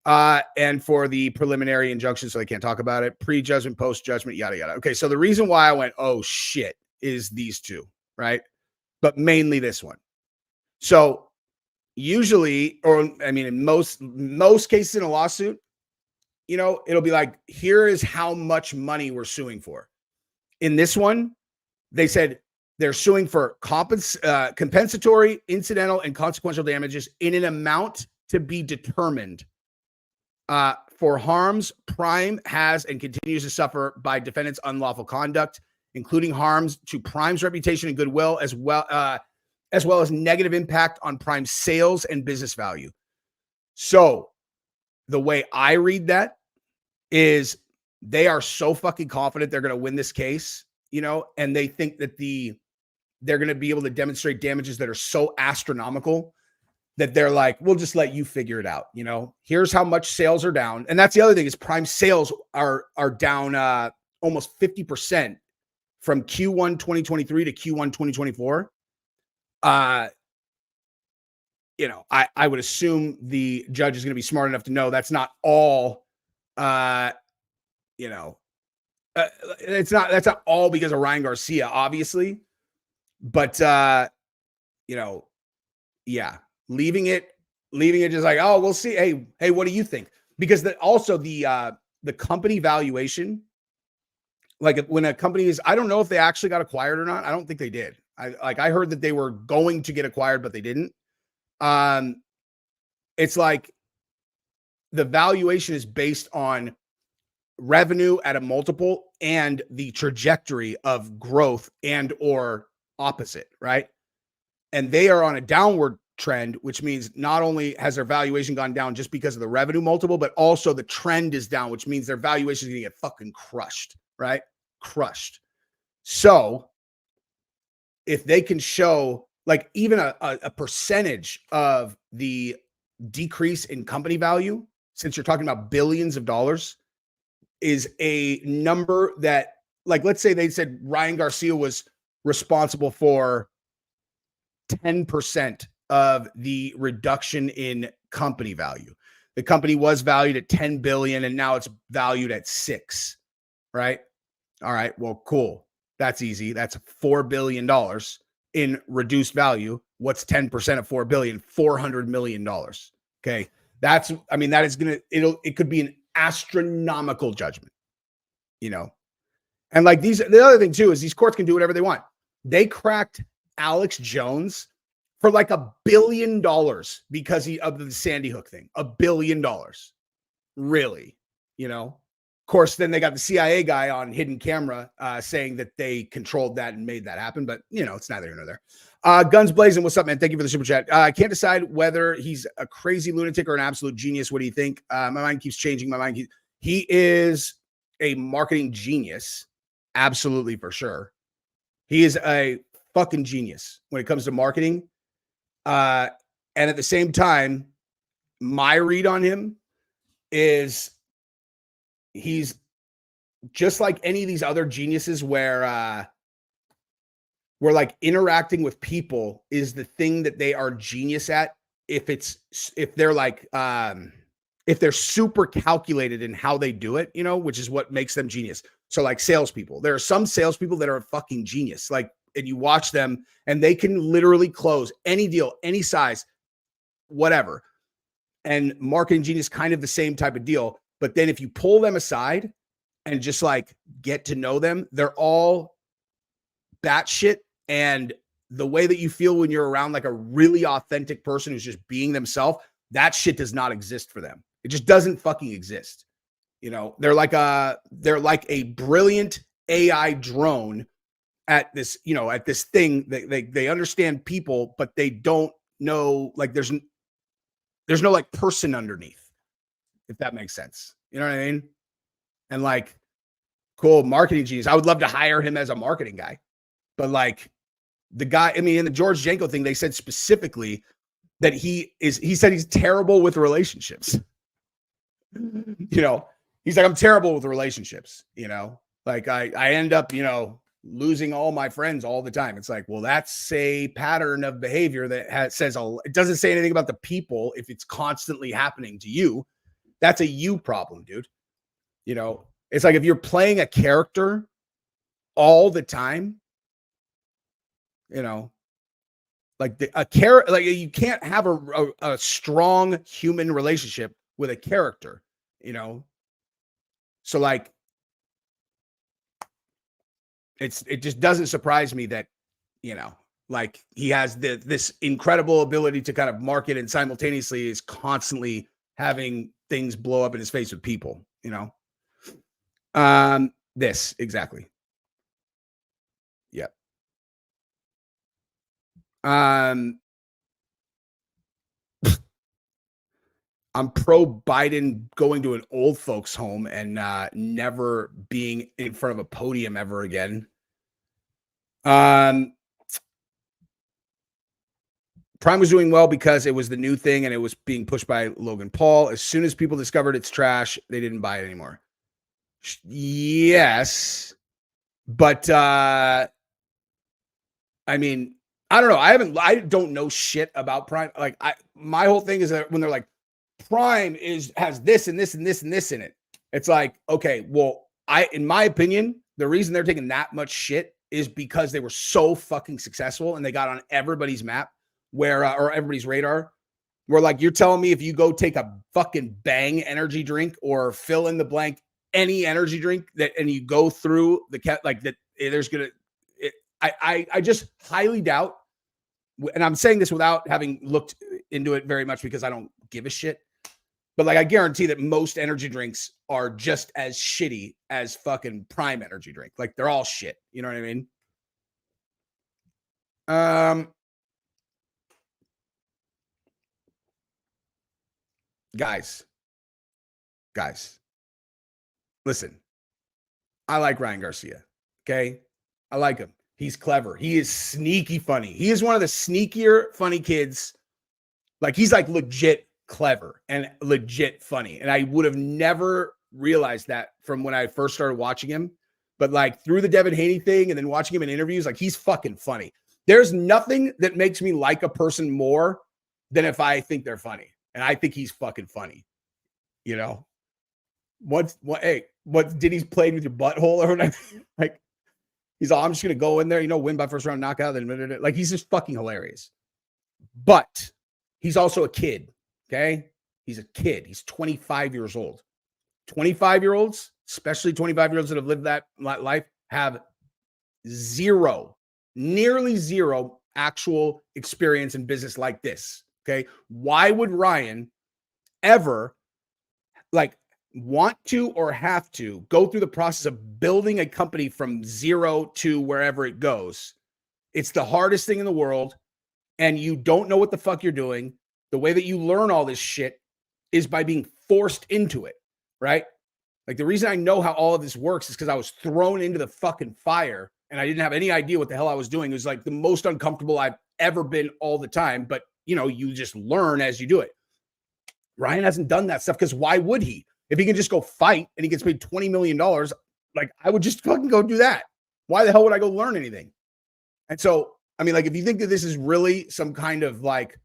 And for the preliminary injunction, so they can't talk about it, pre-judgment, post-judgment, yada, yada. Okay, so the reason why I went, oh, shit, is these two, right? But mainly this one. So usually, in most cases in a lawsuit, it'll be like, here is how much money we're suing for. In this one, they said they're suing for compensatory, incidental, and consequential damages in an amount to be determined for harms Prime has and continues to suffer by defendants' unlawful conduct, including harms to Prime's reputation and goodwill, as well as negative impact on Prime's sales and business value. So the way I read that is they are so fucking confident they're going to win this case, and they think that the they're going to be able to demonstrate damages that are so astronomical that they're like, we'll just let you figure it out. You know, here's how much sales are down. And that's the other thing is Prime sales are down almost 50% from Q1 2023 to Q1 2024. You know, I would assume the judge is going to be smart enough to know that's not all, you know, that's not all because of Ryan Garcia, obviously, but, you know, yeah, leaving it just like, oh, we'll see. Hey, what do you think? Because also the company valuation, like when a company is, I don't know if they actually got acquired or not. I don't think they did. I heard that they were going to get acquired, but they didn't. It's like the valuation is based on revenue at a multiple and the trajectory of growth and or opposite, right? And they are on a downward trend, which means not only has their valuation gone down just because of the revenue multiple, but also the trend is down, which means their valuation is going to get fucking crushed, right? Crushed. So if they can show like even a percentage of the decrease in company value, since you're talking about billions of dollars, is a number that, like, let's say they said Ryan Garcia was responsible for 10% of the reduction in company value. The company was valued at 10 billion and now it's valued at 6, right? All right, well, cool. That's easy. That's $4 billion in reduced value. What's 10% of 4 billion? $400 million. Okay. That is it could be an astronomical judgment, you know? And like the other thing too, is these courts can do whatever they want. They cracked Alex Jones for like $1 billion because of the Sandy Hook thing. $1 billion. Really, you know? Of course, then they got the CIA guy on hidden camera saying that they controlled that and made that happen. But, you know, it's neither here nor there. Guns Blazing, what's up, man? Thank you for the super chat. I can't decide whether he's a crazy lunatic or an absolute genius. What do you think? My mind keeps changing. He is a marketing genius. Absolutely, for sure. He is a fucking genius when it comes to marketing. And at the same time, my read on him is he's just like any of these other geniuses where like interacting with people is the thing that they are genius at. If they're like, if they're super calculated in how they do it, you know, which is what makes them genius. So like salespeople, there are some salespeople that are a fucking genius. Like, and you watch them and they can literally close any deal, any size, whatever. And marketing genius, kind of the same type of deal. But then if you pull them aside and just like get to know them, they're all batshit. And the way that you feel when you're around like a really authentic person who's just being themselves, that shit does not exist for them. It just doesn't fucking exist. You know, they're like a brilliant AI drone at this, you know, at this thing. They understand people, but they don't know, like there's no like person underneath, if that makes sense. You know what I mean? And like, cool, marketing genius. I would love to hire him as a marketing guy. But like the guy, I mean, in the George Janko thing, they said specifically that he said he's terrible with relationships. You know, he's like, I'm terrible with relationships, you know, like I end up, you know, losing all my friends all the time. It's like, well, that's a pattern of behavior that says, it doesn't say anything about the people. If it's constantly happening to you, that's a you problem, dude. You know, it's like if you're playing a character all the time, you know, like like you can't have a strong human relationship with a character, you know? So like, it just doesn't surprise me that, you know, like he has this incredible ability to kind of market and simultaneously is constantly having things blow up in his face with people, you know? This exactly. Yep. I'm pro Biden going to an old folks home and never being in front of a podium ever again. Prime was doing well because it was the new thing and it was being pushed by Logan Paul. As soon as people discovered it's trash, they didn't buy it anymore. Yes. But I mean, I don't know. I don't know shit about Prime. Like my whole thing is that when they're like, Prime has this and this and this and this in it. It's like, okay, well, in my opinion, the reason they're taking that much shit is because they were so fucking successful and they got on everybody's map or everybody's radar. Where like, you're telling me if you go take a fucking Bang energy drink or fill in the blank any energy drink and you go through that there's gonna, I just highly doubt, and I'm saying this without having looked into it very much because I don't give a shit. But like, I guarantee that most energy drinks are just as shitty as fucking Prime energy drink. Like they're all shit. You know what I mean? Guys, listen, I like Ryan Garcia. Okay. I like him. He's clever. He is sneaky funny. He is one of the sneakier funny kids. Like he's like legit clever and legit funny. And I would have never realized that from when I first started watching him. But like through the Devin Haney thing and then watching him in interviews, like he's fucking funny. There's nothing that makes me like a person more than if I think they're funny. And I think he's fucking funny. You know? What Diddy's played with your butthole or whatever? Like he's all, I'm just gonna go in there, win by first round knockout. Then like he's just fucking hilarious. But he's also a kid. Okay. He's a kid. He's 25 years old. 25-year-olds, especially 25-year-olds that have lived that life, have nearly zero actual experience in business like this. Okay. Why would Ryan ever like want to or have to go through the process of building a company from zero to wherever it goes? It's the hardest thing in the world. And you don't know what the fuck you're doing. The way that you learn all this shit is by being forced into it, right? Like the reason I know how all of this works is because I was thrown into the fucking fire and I didn't have any idea what the hell I was doing. It was like the most uncomfortable I've ever been all the time. But, you just learn as you do it. Ryan hasn't done that stuff because why would he? If he can just go fight and he gets paid $20 million, like I would just fucking go do that. Why the hell would I go learn anything? And so, I mean, like, if you think that this is really some kind of like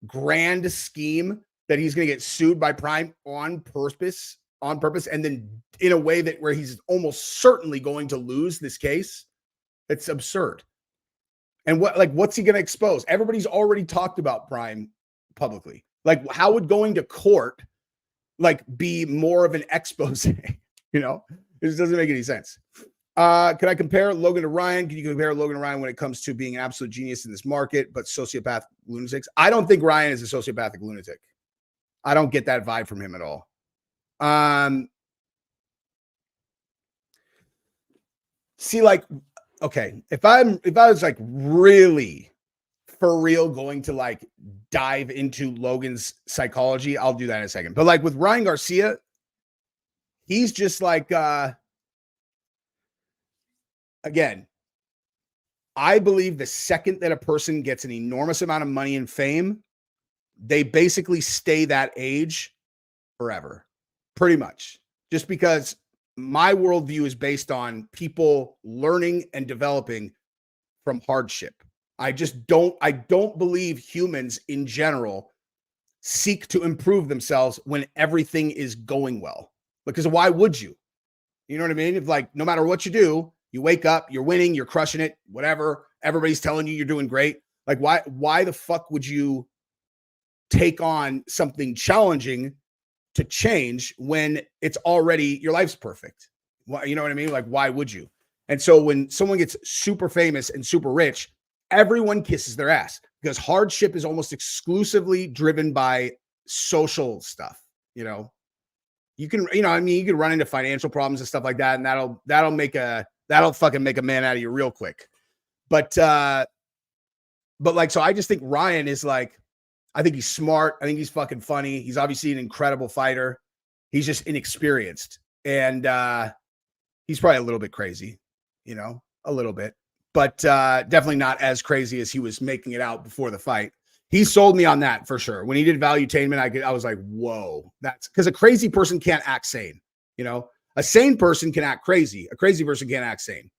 grand scheme that he's going to get sued by Prime on purpose, and then in a way that where he's almost certainly going to lose this case, it's absurd. And what's he going to expose? Everybody's already talked about Prime publicly. Like, how would going to court like be more of an expose? It just doesn't make any sense. Can I compare Logan to Ryan? Can you compare Logan to Ryan when it comes to being an absolute genius in this market, but sociopathic lunatics? I don't think Ryan is a sociopathic lunatic. I don't get that vibe from him at all. See, like, okay, if I was like really for real going to like dive into Logan's psychology, I'll do that in a second. But like with Ryan Garcia, he's just like, again, I believe the second that a person gets an enormous amount of money and fame, they basically stay that age forever, pretty much. Just because my worldview is based on people learning and developing from hardship. I don't believe humans in general seek to improve themselves when everything is going well. Because why would you? You know what I mean? If like, no matter what you do, you wake up, you're winning, you're crushing it, whatever. Everybody's telling you you're doing great. Like, why the fuck would you take on something challenging to change when it's already, your life's perfect? Well, you know what I mean? Like, why would you? And so when someone gets super famous and super rich, everyone kisses their ass because hardship is almost exclusively driven by social stuff. You can, you can run into financial problems and stuff like that. And that'll fucking make a man out of you real quick. But like, so I just think Ryan is like, I think he's smart. I think he's fucking funny. He's obviously an incredible fighter. He's just inexperienced. And he's probably a little bit crazy, a little bit, but definitely not as crazy as he was making it out before the fight. He sold me on that for sure. When he did valuetainment, I was like, whoa, that's because a crazy person can't act sane. You know, a sane person can act crazy. A crazy person can't act sane.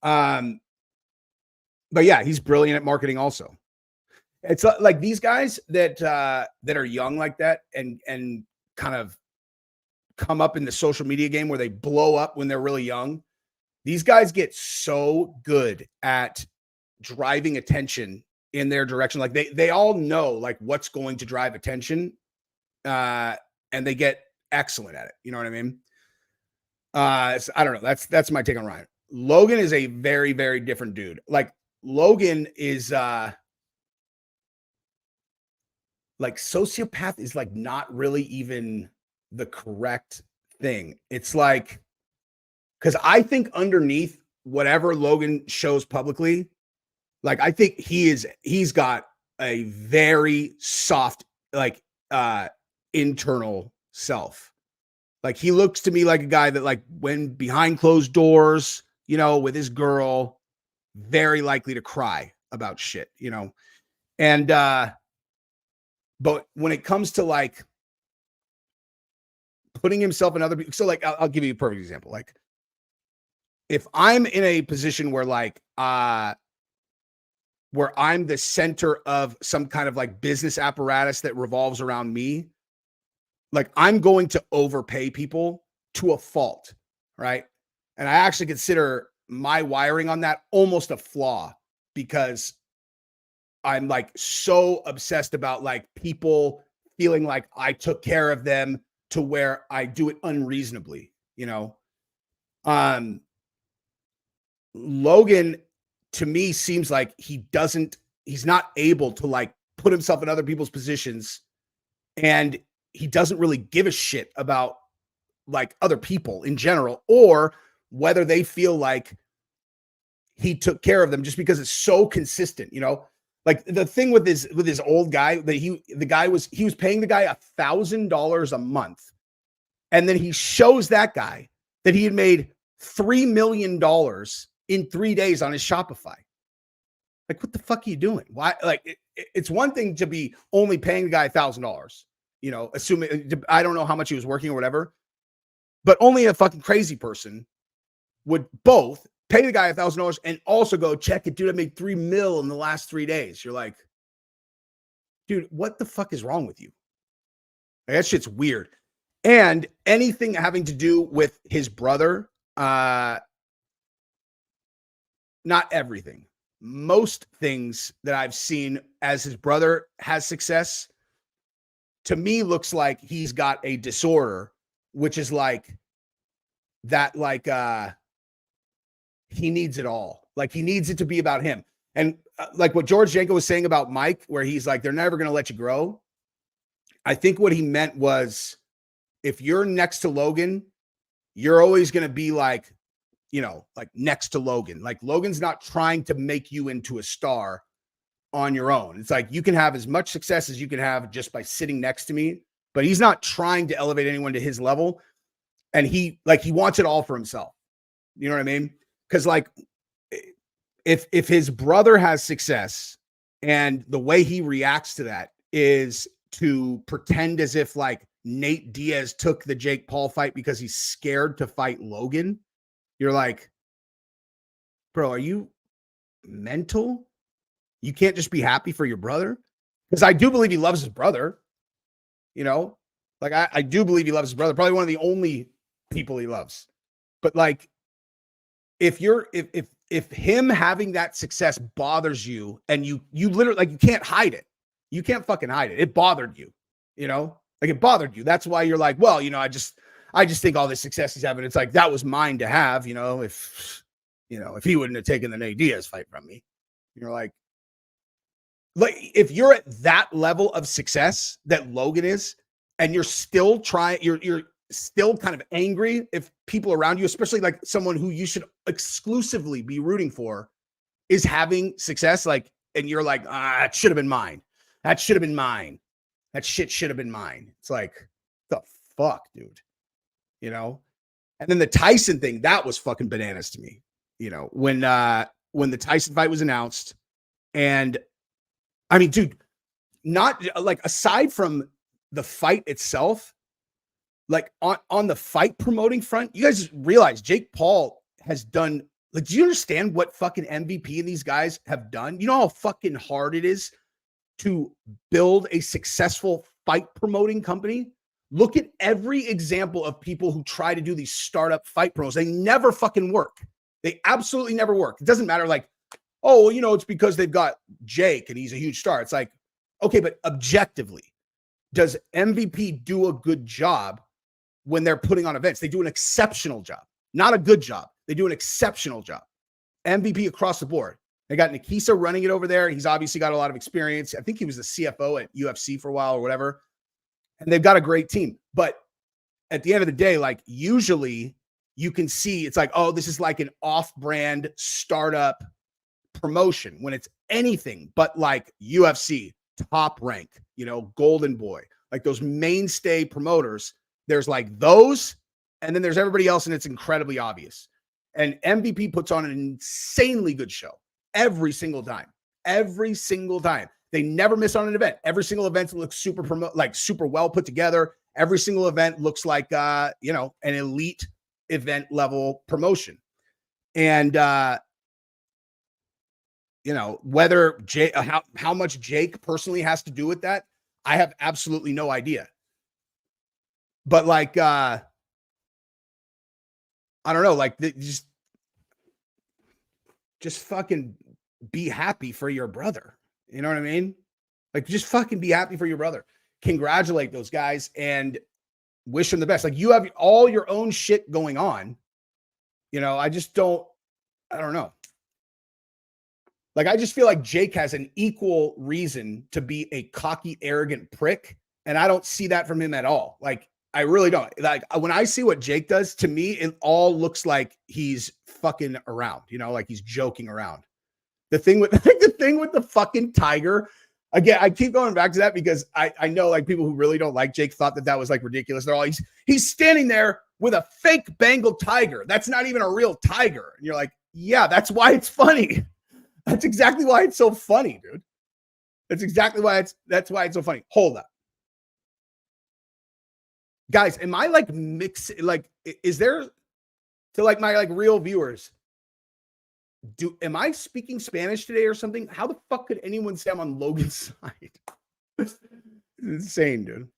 But yeah, he's brilliant at marketing also. It's like these guys that are young like that and kind of come up in the social media game where they blow up when they're really young. These guys get so good at driving attention in their direction. Like they all know like what's going to drive attention, and they get excellent at it. You know what I mean? I don't know. That's my take on Ryan. Logan is a very, very different dude. Like Logan is like sociopath is like not really even the correct thing. It's like, because I think underneath whatever Logan shows publicly, like I think he's got a very soft, like internal self. Like he looks to me like a guy that like when behind closed doors, you know, with his girl, very likely to cry about shit, you know. And but when it comes to like putting himself in other people, so like I'll give you a perfect example. Like if I'm in a position where like where I'm the center of some kind of like business apparatus that revolves around me, like I'm going to overpay people to a fault, right? And I actually consider my wiring on that almost a flaw because I'm like so obsessed about like people feeling like I took care of them to where I do it unreasonably, you know? Logan to me seems like he's not able to like put himself in other people's positions, and he doesn't really give a shit about like other people in general or whether they feel like he took care of them, just because it's so consistent, you know. Like the thing with his old guy that he was paying the guy $1,000 a month, and then he shows that guy that he had made $3 million in 3 days on his Shopify. Like, what the fuck are you doing? Why? Like, it's one thing to be only paying the guy $1,000, you know, assuming, I don't know how much he was working or whatever, but only a fucking crazy person would both pay the guy $1,000 and also go, check it, dude, I made 3 mil in the last 3 days. You're like, dude, what the fuck is wrong with you? Like, that shit's weird. And anything having to do with his brother, not everything. Most things that I've seen as his brother has success, to me looks like he's got a disorder, which is like that, like he needs it all. Like he needs it to be about him. And like what George Janko was saying about Mike, where he's like, they're never going to let you grow. I think what he meant was, if you're next to Logan, you're always going to be like, you know, like next to Logan. Like Logan's not trying to make you into a star on your own. It's like you can have as much success as you can have just by sitting next to me, but he's not trying to elevate anyone to his level. And he wants it all for himself. You know what I mean? Because like if his brother has success and the way he reacts to that is to pretend as if like Nate Diaz took the Jake Paul fight because he's scared to fight Logan, you're like, bro, are you mental? You can't just be happy for your brother? Because I do believe he loves his brother. You know, like I do believe he loves his brother. Probably one of the only people he loves. But like, if him having that success bothers you, and you literally, like, you can't hide it. You can't fucking hide it. It bothered you, you know, like it bothered you. That's why you're like, well, you know, I just think all this success he's having, it's like, that was mine to have, you know, if he wouldn't have taken the Nate Diaz fight from me. You're like if you're at that level of success that Logan is, and you're still trying, you're still kind of angry if people around you, especially like someone who you should exclusively be rooting for, is having success, like, and you're like, it should have been mine. That should have been mine. That shit should have been mine. It's like, the fuck, dude, you know? And then the Tyson thing, that was fucking bananas to me, you know, when the Tyson fight was announced. And I mean, dude, not like aside from the fight itself, like on the fight promoting front, you guys realize Jake Paul has done, like, do you understand what fucking MVP and these guys have done? You know how fucking hard it is to build a successful fight promoting company? Look at every example of people who try to do these startup fight pros. They never fucking work. They absolutely never work. It doesn't matter, like, oh, well, you know, it's because they've got Jake and he's a huge star. It's like, okay, but objectively, does MVP do a good job when they're putting on events? They do an exceptional job, not a good job. They do an exceptional job. MVP across the board. They got Nikisa running it over there. He's obviously got a lot of experience. I think he was the CFO at UFC for a while or whatever. And they've got a great team. But at the end of the day, like, usually you can see it's like, oh, this is like an off-brand startup promotion when it's anything but like UFC, Top Rank, you know, Golden Boy, like those mainstay promoters. There's like those, and then there's everybody else, and it's incredibly obvious. And MVP puts on an insanely good show every single time. Every single time. They never miss on an event. Every single event looks super well put together. Every single event looks like you know, an elite event level promotion. And you know, whether Jake, how much Jake personally has to do with that, I have absolutely no idea. But like, I don't know, like, just fucking be happy for your brother. You know what I mean? Like, just fucking be happy for your brother. Congratulate those guys and wish them the best. Like, you have all your own shit going on. You know, I don't know. Like, I just feel like Jake has an equal reason to be a cocky, arrogant prick. And I don't see that from him at all. Like, I really don't. Like, when I see what Jake does, to me, it all looks like he's fucking around, you know, like he's joking around. The thing with the fucking tiger, again, I keep going back to that because I know, like, people who really don't like Jake thought that was like ridiculous. They're all, he's standing there with a fake Bengal tiger. That's not even a real tiger. And you're like, yeah, that's why it's funny. That's exactly why it's so funny, dude. That's exactly why that's why it's so funny. Hold up. Guys, am I like mixing, like, is there, to like my like real viewers, am I speaking Spanish today or something? How the fuck could anyone say I'm on Logan's side? It's insane, dude.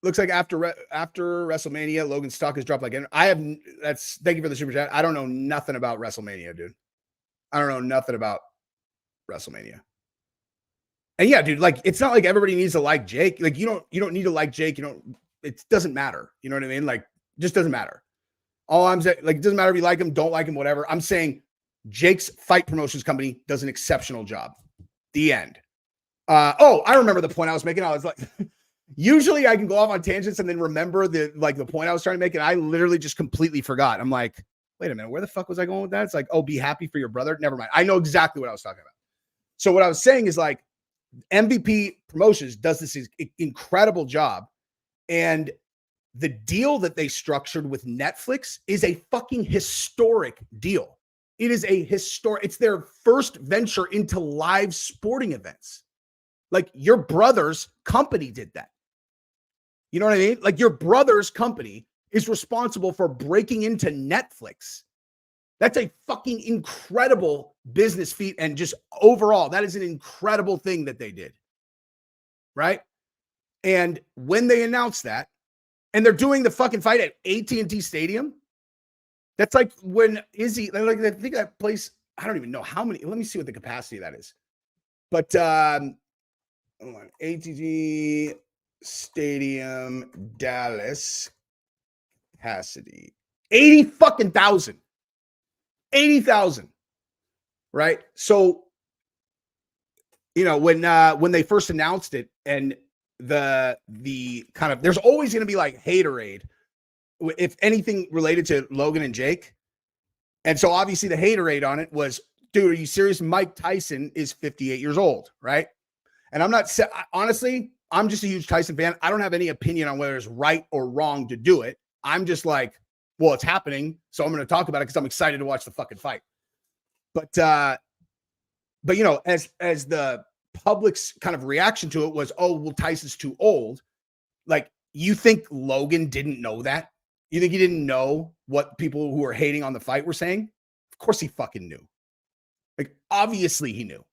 Looks like after WrestleMania, Logan's stock has dropped like, thank you for the super chat. I don't know nothing about WrestleMania, dude. I don't know nothing about WrestleMania. And yeah, dude, like, it's not like everybody needs to like Jake. Like, you don't need to like Jake. It doesn't matter. You know what I mean? Like, just doesn't matter. All I'm saying, like, it doesn't matter if you like him, don't like him, whatever. I'm saying Jake's fight promotions company does an exceptional job. The end. I remember the point I was making. I was like, usually I can go off on tangents and then remember the point I was trying to make. And I literally just completely forgot. I'm like, wait a minute, where the fuck was I going with that? It's like, oh, be happy for your brother. Never mind. I know exactly what I was talking about. So what I was saying is, like, MVP Promotions does this incredible job. And the deal that they structured with Netflix is a fucking historic deal. It is it's their first venture into live sporting events. Like, your brother's company did that. You know what I mean? Like, your brother's company is responsible for breaking into Netflix. That's a fucking incredible business feat. And just overall, that is an incredible thing that they did. Right? And when they announced that, and they're doing the fucking fight at AT&T Stadium, that's like when Izzy, like, I think that place, I don't even know how many, let me see what the capacity of that is. But hold on, AT&T Stadium, Dallas, capacity, 80,000. 80,000, right? So, you know, when they first announced it, and the kind of, there's always going to be like haterade if anything related to Logan and Jake. And so obviously the haterade on it was, dude, are you serious? Mike Tyson is 58 years old, right? And honestly, I'm just a huge Tyson fan. I don't have any opinion on whether it's right or wrong to do it. I'm just like, well, it's happening, so I'm going to talk about it because I'm excited to watch the fucking fight. But you know, as the public's kind of reaction to it was, oh, well, Tyson's too old. Like, you think Logan didn't know that? You think he didn't know what people who were hating on the fight were saying? Of course he fucking knew. Like, obviously he knew.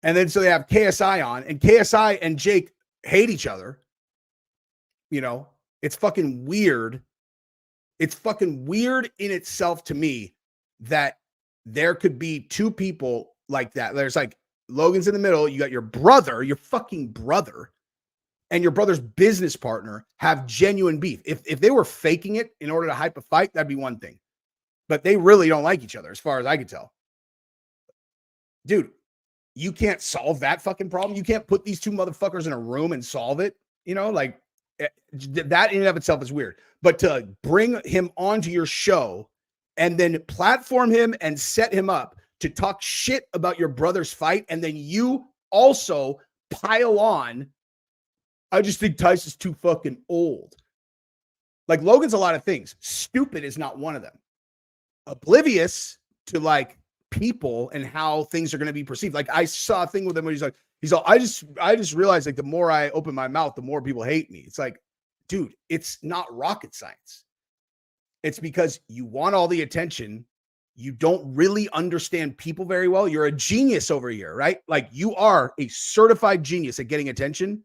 And then so they have KSI on, and KSI and Jake hate each other. You know, it's fucking weird. It's fucking weird in itself to me that there could be two people like that. There's like Logan's in the middle. You got your brother, your fucking brother, and your brother's business partner have genuine beef. If they were faking it in order to hype a fight, that'd be one thing. But they really don't like each other, as far as I could tell. Dude, you can't solve that fucking problem. You can't put these two motherfuckers in a room and solve it. You know, like that in and of itself is weird. But to bring him onto your show and then platform him and set him up to talk shit about your brother's fight, and then you also pile on, I just think Tyson's too fucking old. Like, Logan's a lot of things. Stupid is not one of them. Oblivious to like people and how things are going to be perceived. Like, I saw a thing with him where he's all, I just realized, like, the more I open my mouth, the more people hate me. It's like, dude, it's not rocket science. It's because you want all the attention. You don't really understand people very well. You're a genius over here, right? Like, you are a certified genius at getting attention,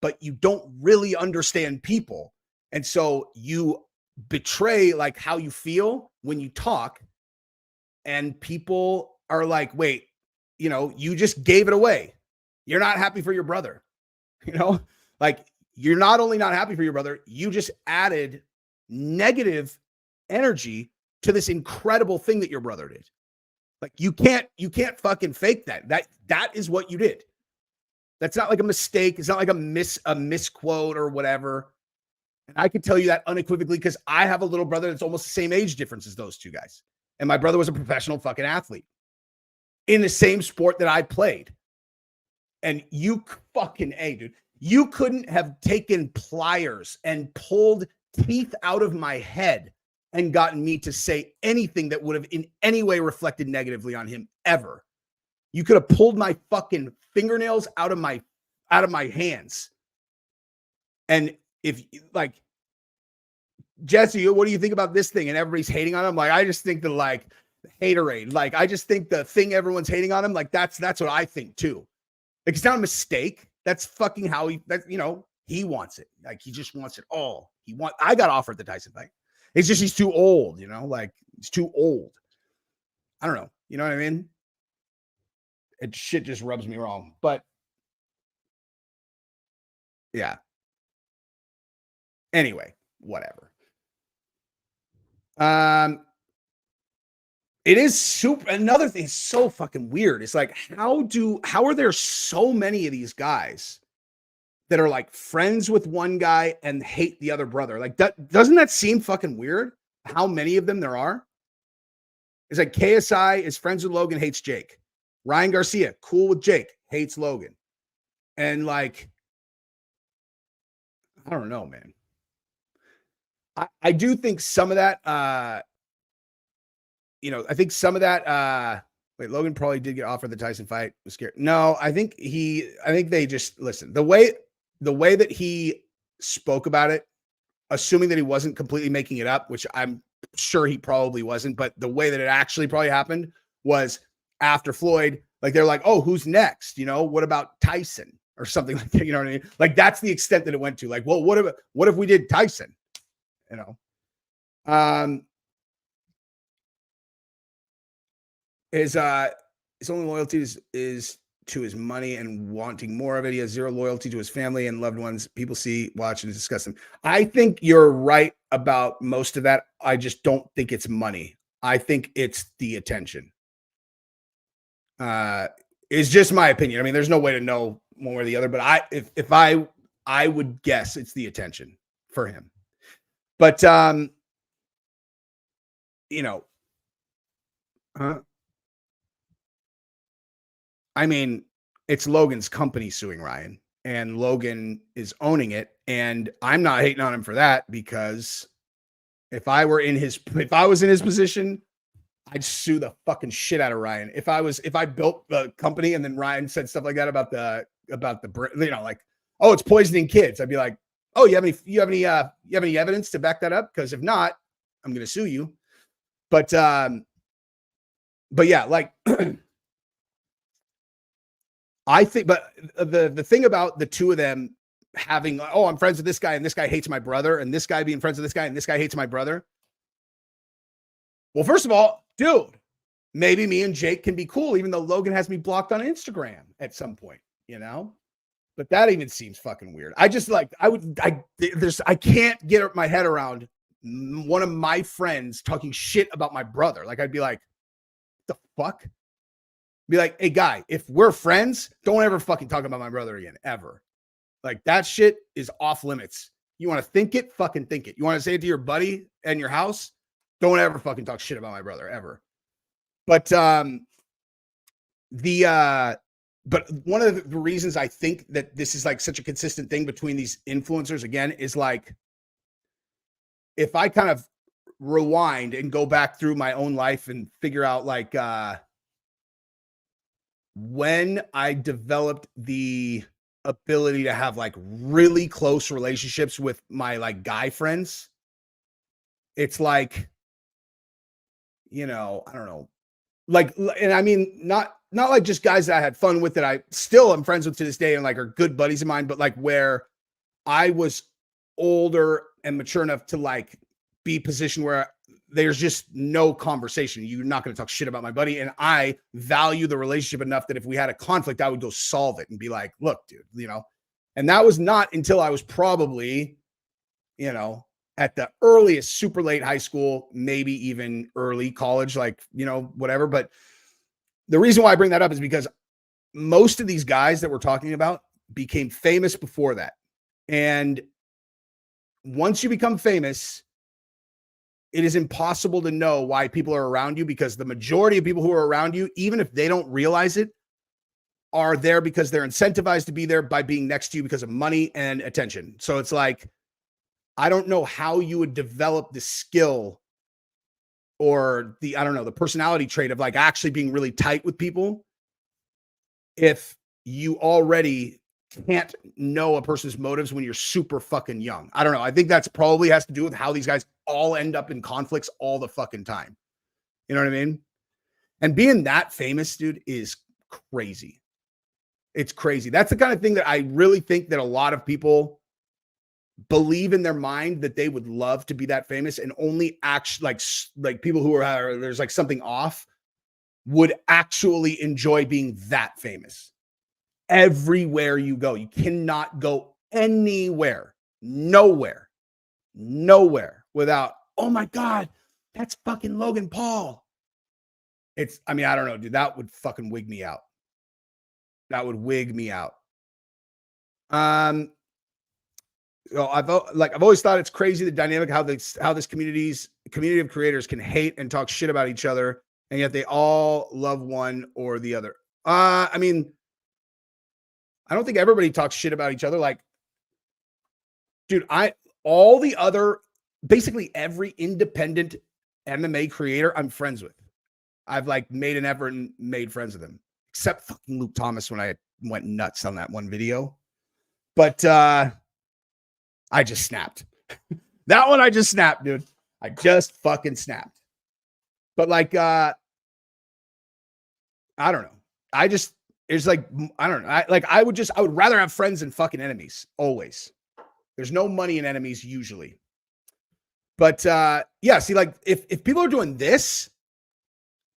but you don't really understand people. And so you betray like how you feel when you talk, and people are like, wait, you know, you just gave it away. You're not happy for your brother. You know, like, you're not only not happy for your brother, you just added negative energy to this incredible thing that your brother did. Like, you can't fucking fake that. That is what you did. That's not like a mistake. It's not like a misquote or whatever. And I can tell you that unequivocally because I have a little brother that's almost the same age difference as those two guys. And my brother was a professional fucking athlete in the same sport that I played. And you fucking dude, you couldn't have taken pliers and pulled teeth out of my head and gotten me to say anything that would have in any way reflected negatively on him ever. You could have pulled my fucking fingernails out of my hands. And if, like, Jesse, what do you think about this thing? And everybody's hating on him. Like, I just think the haterade. Like, I just think the thing everyone's hating on him. Like, that's what I think too. Like, it's not a mistake. That's fucking how he wants it. Like, he just wants it all. I got offered the Tyson fight. It's just, he's too old, like, he's too old. I don't know. You know what I mean? Shit just rubs me wrong. But yeah. Anyway, whatever. It is another thing so fucking weird. It's like, how are there so many of these guys that are like friends with one guy and hate the other brother? Like, doesn't that seem fucking weird? How many of them there are? It's like KSI is friends with Logan, hates Jake. Ryan Garcia, cool with Jake, hates Logan. And like, I don't know, man. I do think some of that, I think some of that, Logan probably did get offered the Tyson fight. Was scared. No, I think they just, listen, the way that he spoke about it, assuming that he wasn't completely making it up, which I'm sure he probably wasn't, but the way that it actually probably happened was after Floyd, like, they're like, oh, who's next? What about Tyson or something like that? You know what I mean? Like, that's the extent that it went to. Like, well, what if we did Tyson? His only loyalty is to his money and wanting more of it. He has zero loyalty to his family and loved ones. People see, watch, and discuss them. I think you're right about most of that. I just don't think it's money. I think it's the attention. It's just my opinion. I mean, there's no way to know one way or the other, but if I would guess it's the attention for him. But I mean, it's Logan's company suing Ryan, and Logan is owning it. And I'm not hating on him for that, because if I was in his position, I'd sue the fucking shit out of Ryan. If I built the company and then Ryan said stuff like that about the, like, oh, it's poisoning kids. I'd be like, oh, you have any evidence to back that up? Because if not, I'm going to sue you. But yeah, like, I think, but the thing about the two of them having, oh, I'm friends with this guy and this guy hates my brother, and this guy being friends with this guy and this guy hates my brother. Well, first of all, dude, maybe me and Jake can be cool, even though Logan has me blocked on Instagram at some point, but that even seems fucking weird. I just like, I can't get my head around one of my friends talking shit about my brother. Like, I'd be like, the fuck? Be like, hey, guy, if we're friends, don't ever fucking talk about my brother again, ever. Like, that shit is off limits. You want to think it? Fucking think it. You want to say it to your buddy and your house? Don't ever fucking talk shit about my brother, ever. But but one of the reasons I think that this is like such a consistent thing between these influencers, again, is like, if I kind of rewind and go back through my own life and figure out like when I developed the ability to have like really close relationships with my like guy friends, it's like, I don't know, like, and I mean, not like just guys that I had fun with that I still am friends with to this day and like are good buddies of mine, but like where I was older and mature enough to like be positioned where there's just no conversation. You're not going to talk shit about my buddy. And I value the relationship enough that if we had a conflict, I would go solve it and be like, look, dude, and that was not until I was probably, at the earliest, super late high school, maybe even early college, like, whatever. But the reason why I bring that up is because most of these guys that we're talking about became famous before that. And once you become famous, it is impossible to know why people are around you, because the majority of people who are around you, even if they don't realize it, are there because they're incentivized to be there by being next to you because of money and attention. So it's like, I don't know how you would develop the skill or the personality trait of like actually being really tight with people if you already can't know a person's motives when you're super fucking young. I don't know. I think that's probably has to do with how these guys all end up in conflicts all the fucking time. You know what I mean? And being that famous, dude, is crazy. It's crazy. That's the kind of thing that I really think that a lot of people believe in their mind that they would love to be that famous, and only actually like people who are there's like something off would actually enjoy being that famous. Everywhere you go, you cannot go anywhere, nowhere without, oh my God, that's fucking Logan Paul. I don't know, dude, that would fucking wig me out. That would wig me out. So I've always thought it's crazy, the dynamic, how this community of creators can hate and talk shit about each other, and yet they all love one or the other. I don't think everybody talks shit about each other. Like, dude, basically every independent MMA creator I'm friends with. I've like made an effort and made friends with them, except fucking Luke Thomas when I went nuts on that one video. But I just snapped. That one I just snapped, dude. I just fucking snapped. But like, I don't know. It's like, I don't know. I would rather have friends than fucking enemies. Always. There's no money in enemies usually. But yeah, see, like if people are doing this,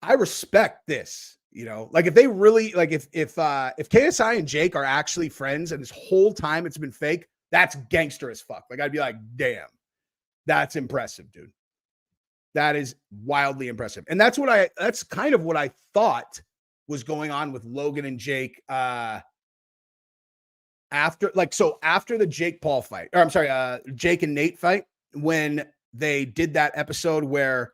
I respect this. Like if they really like if KSI and Jake are actually friends and this whole time it's been fake, that's gangster as fuck. Like I'd be like, damn, that's impressive, dude. That is wildly impressive. And that's kind of what I thought was going on with Logan and Jake after the Jake Paul fight, or I'm sorry, Jake and Nate fight, when they did that episode where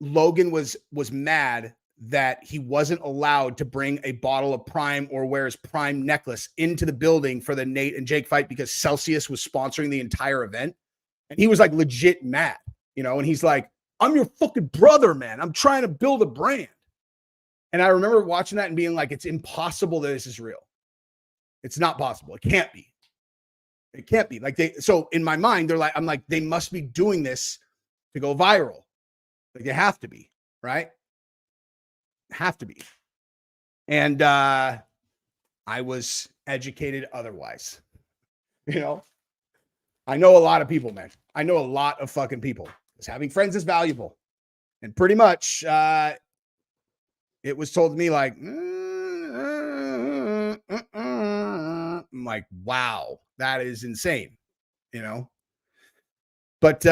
Logan was mad that he wasn't allowed to bring a bottle of Prime or wear his Prime necklace into the building for the Nate and Jake fight because Celsius was sponsoring the entire event. And he was like legit mad, and he's like, I'm your fucking brother, man. I'm trying to build a brand. And I remember watching that and being like, it's impossible that this is real. It's not possible. It can't be. It can't be. Like so in my mind, I'm like, they must be doing this to go viral. Like they have to be, right? Have to be. And I was educated otherwise. You know, I know a lot of people, man. I know a lot of fucking people. Because having friends is valuable. And pretty much it was told to me like, I'm like, wow, that is insane, you know? But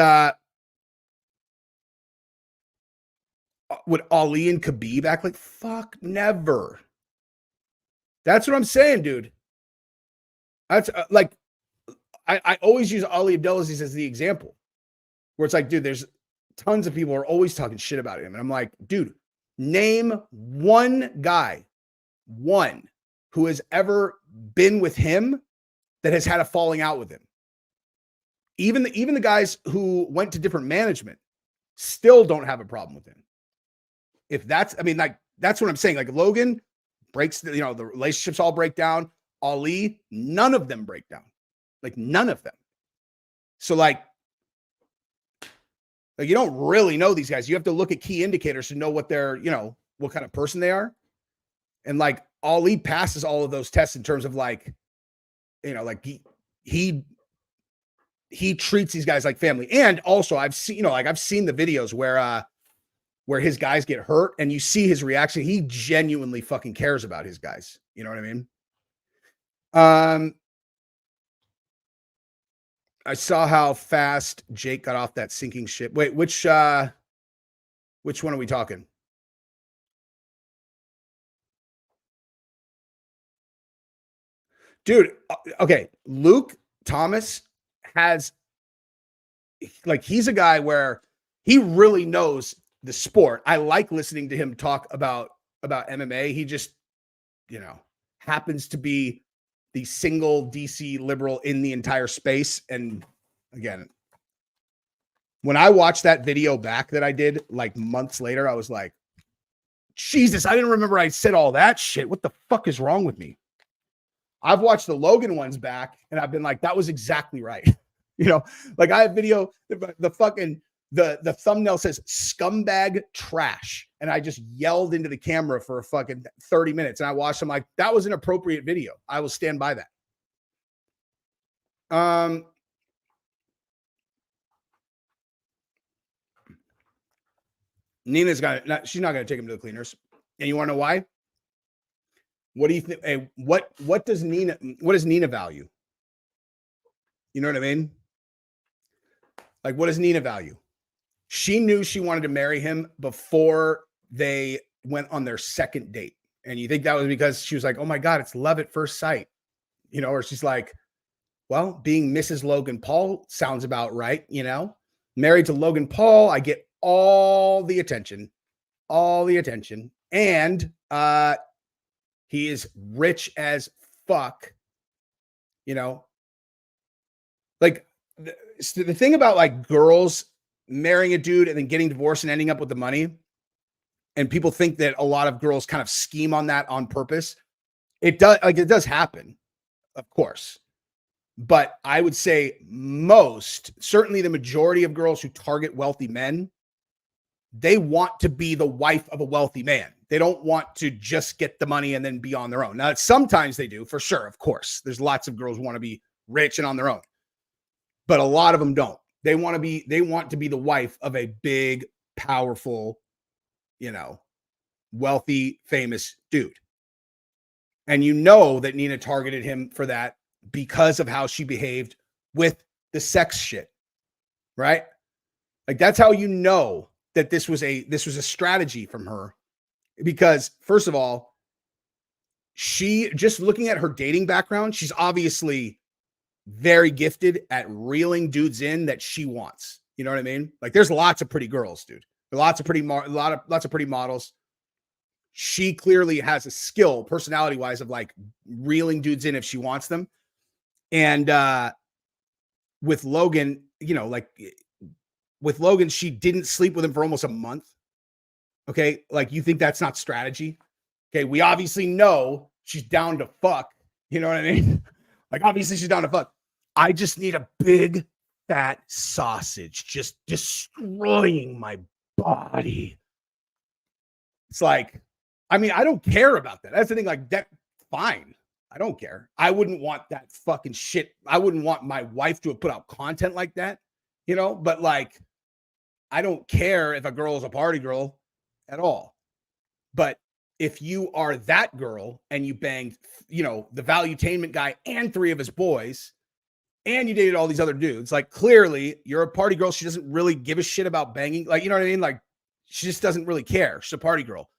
would Ali and Khabib act like, fuck, never. That's what I'm saying, dude. That's like, I always use Ali Abdelaziz as the example where it's like, dude, there's tons of people are always talking shit about him. And I'm like, dude, name one guy, one who has ever been with him that has had a falling out with him. Even the guys who went to different management still don't have a problem with him. If that's, I mean, like, that's what I'm saying. Like Logan breaks, the relationships all break down. Ali, none of them break down. Like none of them. So like you don't really know these guys. You have to look at key indicators to know what they're, what kind of person they are. And like Ali passes all of those tests in terms of like, like he treats these guys like family. And also I've seen, I've seen the videos where his guys get hurt and you see his reaction. He genuinely fucking cares about his guys. You know what I mean? I saw how fast Jake got off that sinking ship. Wait, which one are we talking? Dude, okay. Luke Thomas has, like, he's a guy where he really knows the sport. I like listening to him talk about MMA. He just, happens to be the single DC liberal in the entire space. And again, when I watched that video back that I did like months later, I was like, Jesus, I didn't remember I said all that shit. What the fuck is wrong with me? I've watched the Logan ones back and I've been like, that was exactly right. Like I have video, the thumbnail says scumbag trash. And I just yelled into the camera for a fucking 30 minutes. And I watched them like, that was an appropriate video. I will stand by that. Nina's she's not going to take him to the cleaners. And you want to know why? What do you think? Hey, what does Nina value? You know what I mean? Like, what does Nina value? She knew she wanted to marry him before they went on their second date. And you think that was because she was like, oh my God, it's love at first sight. Or she's like, well, being Mrs. Logan Paul sounds about right. Married to Logan Paul, I get all the attention. And he is rich as fuck. Like the thing about like girls marrying a dude and then getting divorced and ending up with the money. And people think that a lot of girls kind of scheme on that on purpose. It does happen, of course. But I would say certainly the majority of girls who target wealthy men, they want to be the wife of a wealthy man. They don't want to just get the money and then be on their own. Now, sometimes they do, for sure, of course. There's lots of girls who want to be rich and on their own. But a lot of them don't. They want to be the wife of a big, powerful, wealthy, famous dude. And that Nina targeted him for that because of how she behaved with the sex shit. Right? Like that's how that this was a strategy from her. Because first of all, she, just looking at her dating background, she's obviously very gifted at reeling dudes in that she wants. You know what I mean? Like there's lots of pretty girls, dude. Lots of pretty models. She clearly has a skill, personality wise, of like reeling dudes in if she wants them. And with Logan, like with Logan, she didn't sleep with him for almost a month. Okay. Like, you think that's not strategy? Okay. We obviously know she's down to fuck. You know what I mean? Like, obviously she's down to fuck. I just need a big fat sausage just destroying my body. It's like, I mean, I don't care about that. That's the thing. Like, that, fine. I don't care. I wouldn't want that fucking shit. I wouldn't want my wife to have put out content like that, you know? But like, I don't care if a girl is a party girl at all. But if you are that girl and you banged, you know, the valuetainment guy and 3 of his boys, and you dated all these other dudes, like, clearly you're a party girl. She doesn't really give a shit about banging. Like, you know what I mean? Like, she just doesn't really care. She's a party girl.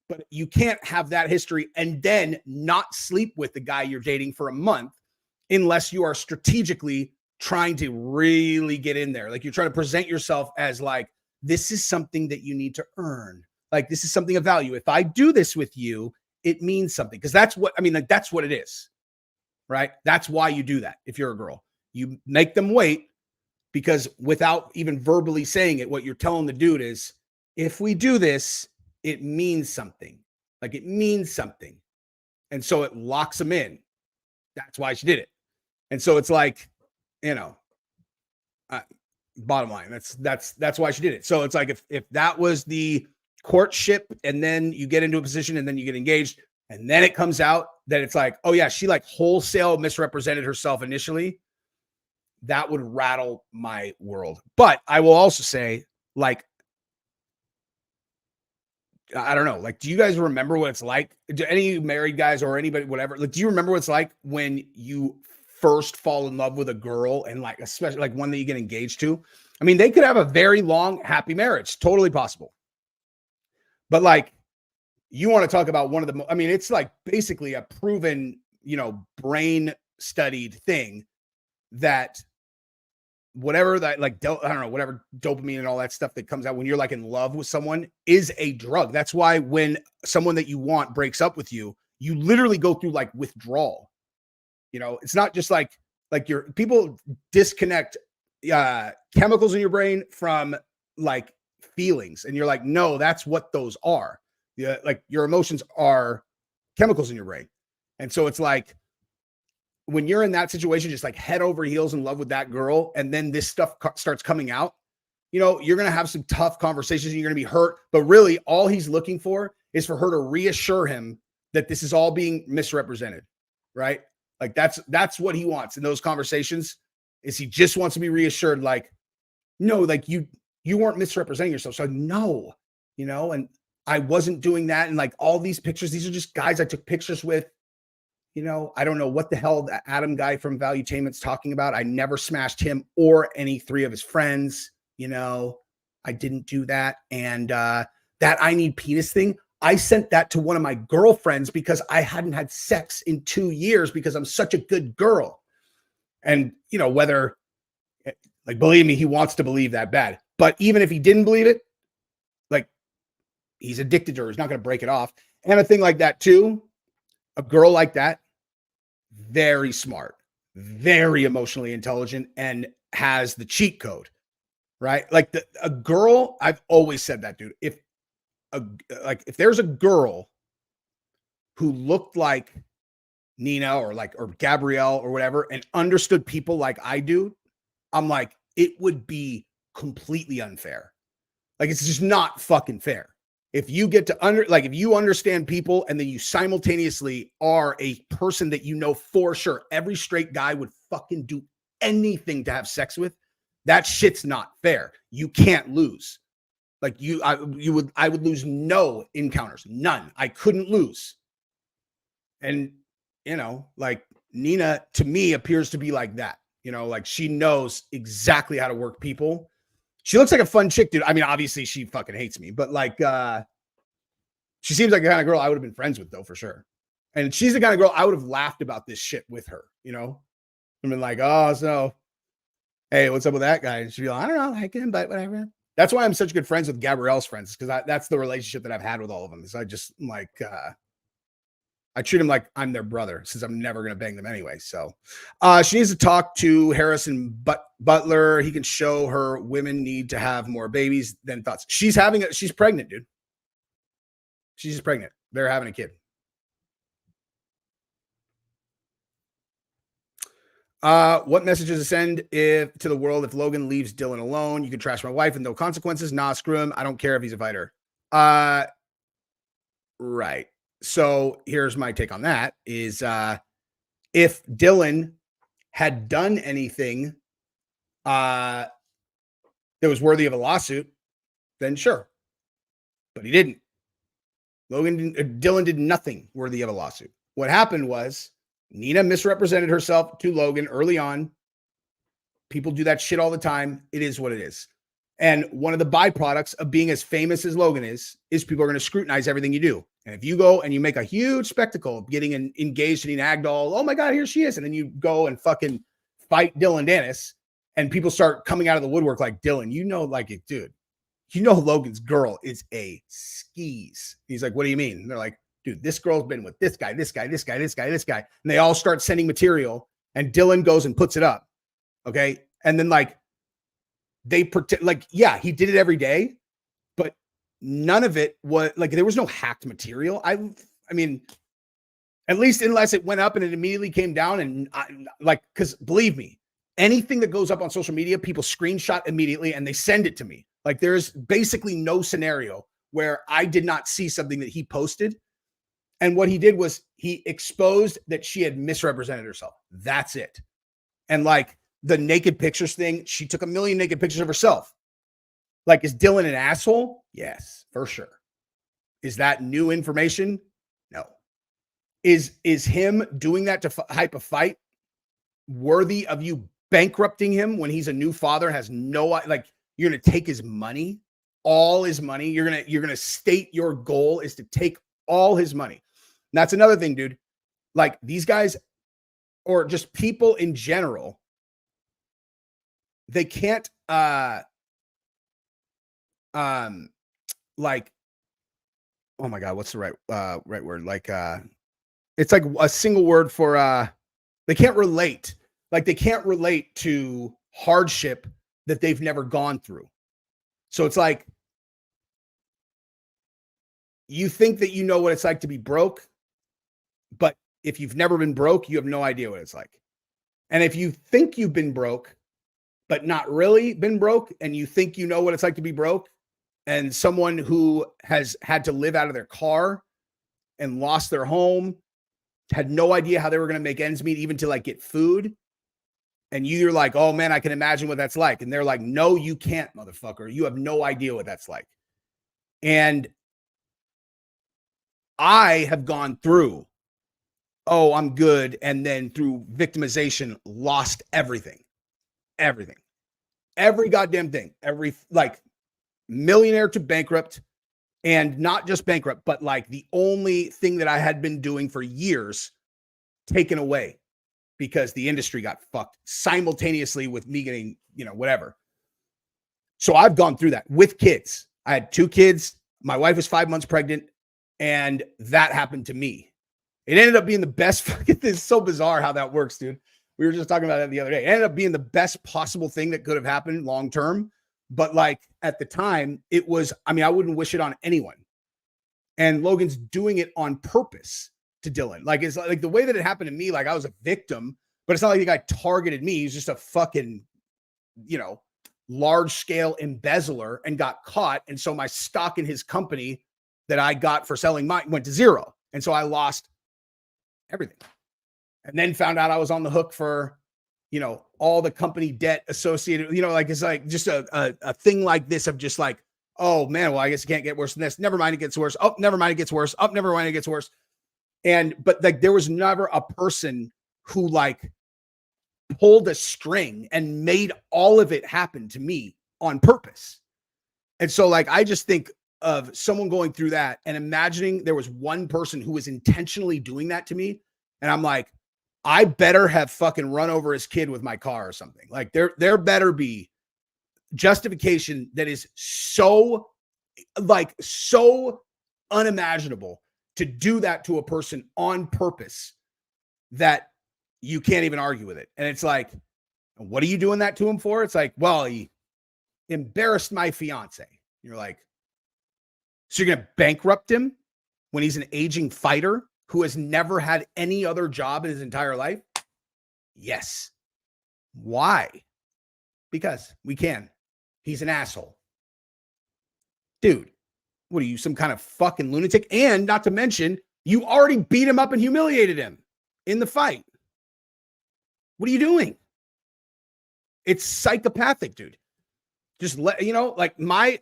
But you can't have that history and then not sleep with the guy you're dating for a month unless you are strategically trying to really get in there. Like, you're trying to present yourself as like, this is something that you need to earn. Like, this is something of value. If I do this with you, it means something. Because that's what, I mean, like, that's what it is, right? That's why you do that. If you're a girl, you make them wait, because without even verbally saying it, what you're telling the dude is, if we do this, it means something. Like, it means something. And so it locks them in. That's why she did it. And so it's like, you know, bottom line, that's why she did it. So it's like, if that was the courtship, and then you get into a position and then you get engaged, and then it comes out that it's like, oh yeah, she like wholesale misrepresented herself initially, that would rattle my world. But I will also say, like, I don't know. Like, do you guys remember what it's like? Do any married guys or anybody, whatever, like, do you remember what it's like when you first fall in love with a girl, and like, especially like one that you get engaged to? I mean, they could have a very long, happy marriage. Totally possible. But like, you want to talk about one of the, I mean, it's like basically a proven, you know, brain studied thing that whatever that, like, I don't know, whatever dopamine and all that stuff that comes out when you're like in love with someone is a drug. That's why when someone that you want breaks up with you, you literally go through like withdrawal. You know, it's not just like your people disconnect chemicals in your brain from like feelings. And you're like, no, that's what those are. Yeah. Like, your emotions are chemicals in your brain. And so it's like, when you're in that situation, just like head over heels in love with that girl, and then this stuff starts coming out, you know, you're going to have some tough conversations and you're going to be hurt. But really, all he's looking for is for her to reassure him that this is all being misrepresented, right? Like, that's what he wants in those conversations, is he just wants to be reassured, like, no, like, you weren't misrepresenting yourself. So no, you know, and I wasn't doing that. And like, all these pictures, these are just guys I took pictures with. You know, I don't know what the hell the Adam guy from Valuetainment's talking about. I never smashed him or any 3 of his friends. You know, I didn't do that. And that I need penis thing, I sent that to one of my girlfriends because I hadn't had sex in 2 years because I'm such a good girl. And, you know, whether, like, believe me, he wants to believe that bad. But even if he didn't believe it, like, he's addicted to her. He's not going to break it off. And a thing like that too, a girl like that, very smart, very emotionally intelligent, and has the cheat code, right? Like, a girl, I've always said that, dude. If there's a girl who looked like Nina or Gabrielle or whatever, and understood people like I do, I'm like, it would be completely unfair. Like, it's just not fucking fair. If you get to if you understand people and then you simultaneously are a person that you know for sure every straight guy would fucking do anything to have sex with, that shit's not fair. You can't lose. Like, I would lose no encounters, none. I couldn't lose. And, you know, like, Nina to me appears to be like that. You know, like, she knows exactly how to work people. She looks like a fun chick, dude. I mean, obviously she fucking hates me, but like, she seems like the kind of girl I would have been friends with, though, for sure. And she's the kind of girl I would have laughed about this shit with her, you know? I mean, like, oh, so, hey, what's up with that guy? And she'd be like, I don't know, I like him, but whatever. That's why I'm such good friends with Gabrielle's friends, because that's the relationship that I've had with all of them. Is I just like, I treat them like I'm their brother since I'm never going to bang them anyway. So she needs to talk to Harrison Butler. He can show her women need to have more babies than thoughts. She's pregnant, dude. She's just pregnant. They're having a kid. What messages to send to the world if Logan leaves Dylan alone? You can trash my wife with no consequences. Nah, screw him. I don't care if he's a fighter. Right. So here's my take on that is if Dylan had done anything that was worthy of a lawsuit, then sure. But he didn't. Dylan did nothing worthy of a lawsuit. What happened was Nina misrepresented herself to Logan early on. People do that shit all the time. It is what it is. And one of the byproducts of being as famous as Logan is people are going to scrutinize everything you do. And if you go and you make a huge spectacle of getting engaged in an Agdal, oh my God, here she is. And then you go and fucking fight Dylan Danis and people start coming out of the woodwork like Dylan, like it, dude, Logan's girl is a skis. He's like, what do you mean? And they're like, dude, this girl's been with this guy, this guy, this guy, this guy, this guy. And they all start sending material and Dylan goes and puts it up. Okay. And then like, they pretend like, yeah, he did it every day, but none of it was like, there was no hacked material. I mean, at least unless it went up and it immediately came down and cause believe me, anything that goes up on social media, people screenshot immediately and they send it to me. Like there's basically no scenario where I did not see something that he posted. And what he did was he exposed that she had misrepresented herself. That's it. And like, the naked pictures thing, she took 1 million naked pictures of herself. Like, is Dylan an asshole? Yes, for sure. Is that new information? No. Is him doing that to hype a fight worthy of you bankrupting him when he's a new father, has no, like, you're going to take his money, all his money. You're going to state your goal is to take all his money. And that's another thing, dude. Like these guys or just people in general, they can't like, oh my God, what's the right word? Like it's like a single word for they can't relate. Like they can't relate to hardship that they've never gone through. So it's like you think that you know what it's like to be broke, but if you've never been broke, you have no idea what it's like. And if you think you've been broke, but not really been broke, and you think you know what it's like to be broke, and someone who has had to live out of their car and lost their home, had no idea how they were going to make ends meet, even to like get food. And you're like, oh man, I can imagine what that's like. And they're like, no, you can't, motherfucker. You have no idea what that's like. And I have gone through, oh, I'm good. And then through victimization, lost everything. Every goddamn thing, like millionaire to bankrupt, and not just bankrupt, but like the only thing that I had been doing for years taken away because the industry got fucked simultaneously with me getting, whatever. So I've gone through that with kids. I had 2 kids. My wife was 5 months pregnant, and that happened to me. It ended up being the best. It's so bizarre how that works, dude. We were just talking about that the other day. It ended up being the best possible thing that could have happened long term. But like at the time, it was, I wouldn't wish it on anyone. And Logan's doing it on purpose to Dylan. Like it's like the way that it happened to me, like I was a victim, but it's not like the guy targeted me. He's just a fucking, large scale embezzler and got caught. And so my stock in his company that I got for selling mine went to zero. And so I lost everything. And then found out I was on the hook for, all the company debt associated, like it's like just a thing like this of just like, oh man, well, I guess it can't get worse than this. Never mind, it gets worse. Oh, never mind, it gets worse. Oh, never mind, it gets worse. But like there was never a person who like pulled a string and made all of it happen to me on purpose. And so like I just think of someone going through that and imagining there was one person who was intentionally doing that to me. And I'm like, I better have fucking run over his kid with my car or something. Like there better be justification that is so unimaginable to do that to a person on purpose that you can't even argue with it. And it's like, what are you doing that to him for? It's like, well, he embarrassed my fiance. You're like, so you're going to bankrupt him when he's an aging fighter who has never had any other job in his entire life? Yes. Why? Because we can. He's an asshole. Dude, what are you, some kind of fucking lunatic? And not to mention, you already beat him up and humiliated him in the fight. What are you doing? It's psychopathic, dude. Just let, like my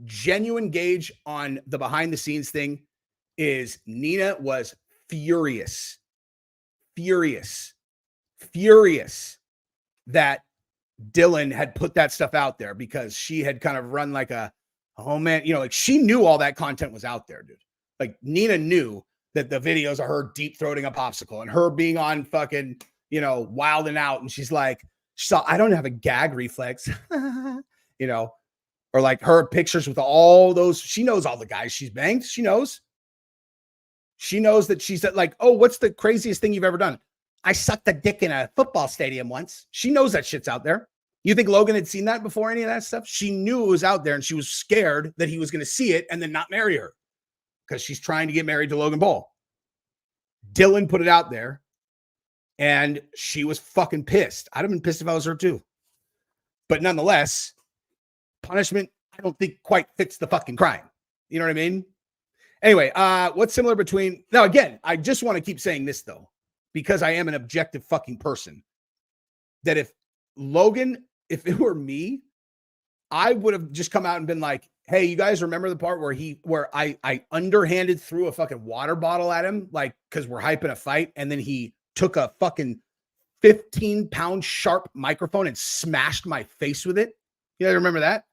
genuine gauge on the behind the scenes thing is Nina was furious that Dylan had put that stuff out there because she had kind of run like oh man, like she knew all that content was out there, dude. Like Nina knew that the videos of her deep throating a popsicle and her being on fucking, wilding out. And she's like, I don't have a gag reflex, or like her pictures with all those. She knows all the guys she's banged. She knows that she's like, oh, what's the craziest thing you've ever done? I sucked a dick in a football stadium once. She knows that shit's out there. You think Logan had seen that before any of that stuff? She knew it was out there and she was scared that he was going to see it and then not marry her because she's trying to get married to Logan Paul. Dylan put it out there and she was fucking pissed. I'd have been pissed if I was her too. But nonetheless, punishment, I don't think quite fits the fucking crime. You know what I mean? Anyway, what's similar between, now again, I just want to keep saying this though, because I am an objective fucking person, that if it were me, I would have just come out and been like, hey, you guys remember the part where I underhanded threw a fucking water bottle at him, like, cause we're hyping a fight. And then he took a fucking 15-pound sharp microphone and smashed my face with it. You guys remember that?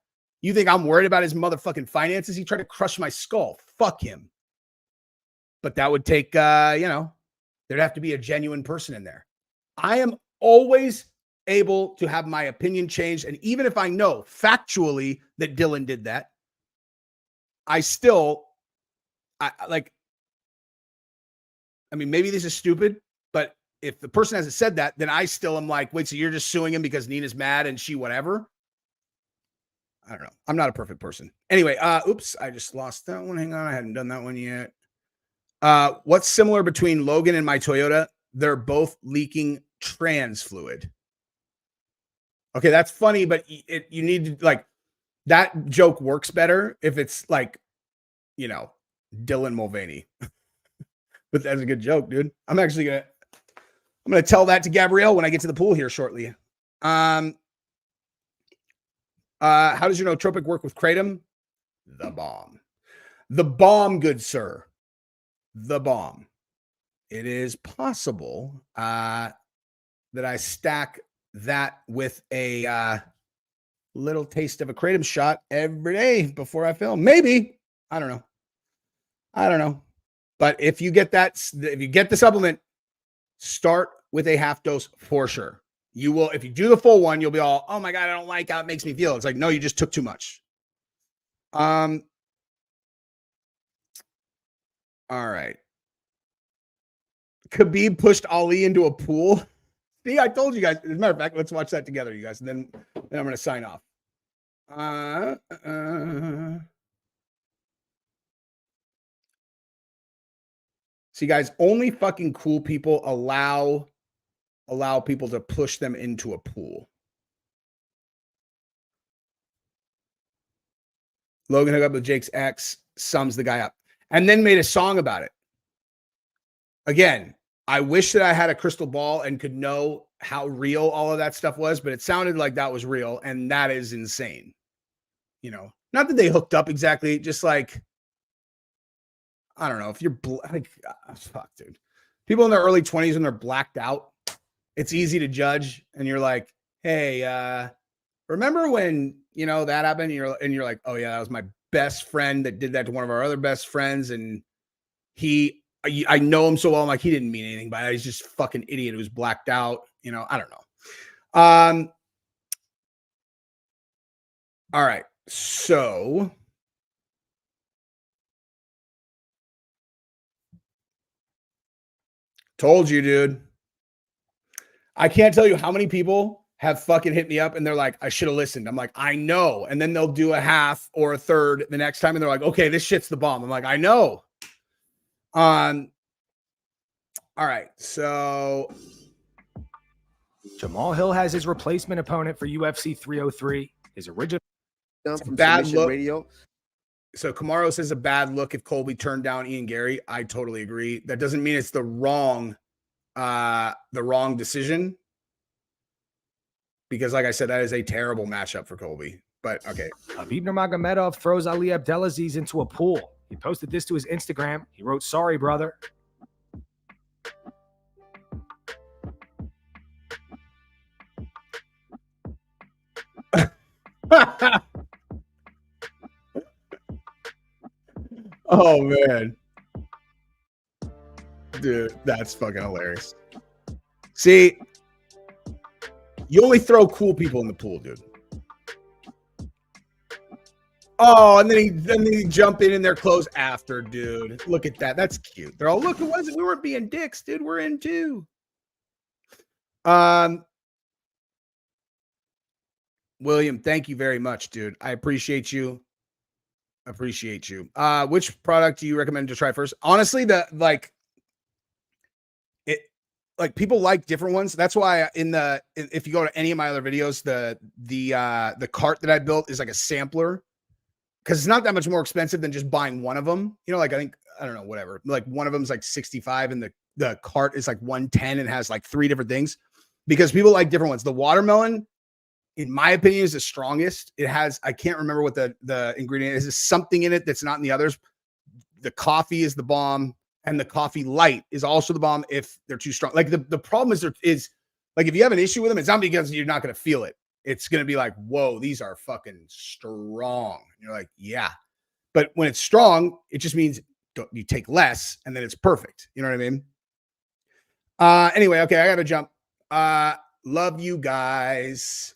You think I'm worried about his motherfucking finances? He tried to crush my skull. Fuck him. But that would take, there'd have to be a genuine person in there. I am always able to have my opinion changed. And even if I know factually that Dylan did that, I mean, maybe this is stupid, but if the person hasn't said that, then I still am like, wait, so you're just suing him because Nina's mad and she whatever? I don't know. I'm not a perfect person. Anyway, oops, I just lost that one. Hang on. I hadn't done that one yet. What's similar between Logan and my Toyota? They're both leaking trans fluid. Okay, that's funny, but you need to, like, that joke works better if it's like, Dylan Mulvaney. But that's a good joke, dude. I'm gonna tell that to Gabrielle when I get to the pool here shortly. How does your nootropic work with kratom? The bomb. The bomb, good sir. The bomb. It is possible that I stack that with a little taste of a kratom shot every day before I film. Maybe. I don't know. But if you get the supplement, start with a half dose for sure. You will, if you do the full one, you'll be all, oh my God, I don't like how it makes me feel. It's like, no, you just took too much. All right. Khabib pushed Ali into a pool. See, I told you guys. As a matter of fact, let's watch that together, you guys. And then I'm going to sign off. See, guys, only fucking cool people allow people to push them into a pool. Logan hooked up with Jake's ex, sums the guy up, and then made a song about it. Again, I wish that I had a crystal ball and could know how real all of that stuff was, but it sounded like that was real, and that is insane. Not that they hooked up exactly, just like, I don't know, if you're fuck, dude. People in their early 20s when they're blacked out, it's easy to judge, and you're like, hey, remember when, that happened? And you're like, oh yeah, that was my best friend that did that to one of our other best friends, and I know him so well. I'm like, he didn't mean anything by it. He's just a fucking idiot who's blacked out. I don't know. All right. So Told you, dude. I can't tell you how many people have fucking hit me up and they're like, I should have listened. I'm like, I know. And then they'll do a half or a third the next time and they're like, okay, this shit's the bomb. I'm like, I know. All right. So Jamal Hill has his replacement opponent for UFC 303. His original from bad look. Radio. So Kamaru says a bad look if Colby turned down Ian Gary. I totally agree. That doesn't mean it's the wrong decision. Because like I said, that is a terrible matchup for Colby. But okay. Khabib Nurmagomedov throws Ali Abdelaziz into a pool. He posted this to his Instagram. He wrote, "Sorry, brother." Oh man, dude, that's fucking hilarious. See, you only throw cool people in the pool, dude. Oh, and then they jump in their clothes after, dude. Look at that. That's cute. They're all, look, it wasn't, we weren't being dicks, dude. We're in too. William, thank you very much, dude. I appreciate you. Which product do you recommend to try first? Honestly, people like different ones. That's why if you go to any of my other videos, the cart that I built is like a sampler, because it's not that much more expensive than just buying one of them. You know, like I don't know, whatever. Like one of them is like 65 and the cart is like 110 and has like 3 different things, because people like different ones. The watermelon, in my opinion, is the strongest. It has, I can't remember what the ingredient is. There's something in it that's not in the others. The coffee is the bomb, and the coffee light is also the bomb if they're too strong. Like the problem is like, if you have an issue with them, it's not because you're not going to feel it. It's going to be like, whoa, these are fucking strong. And you're like, yeah. But when it's strong, it just means you take less and then it's perfect. You know what I mean? Anyway, okay, I got to jump. Love you guys.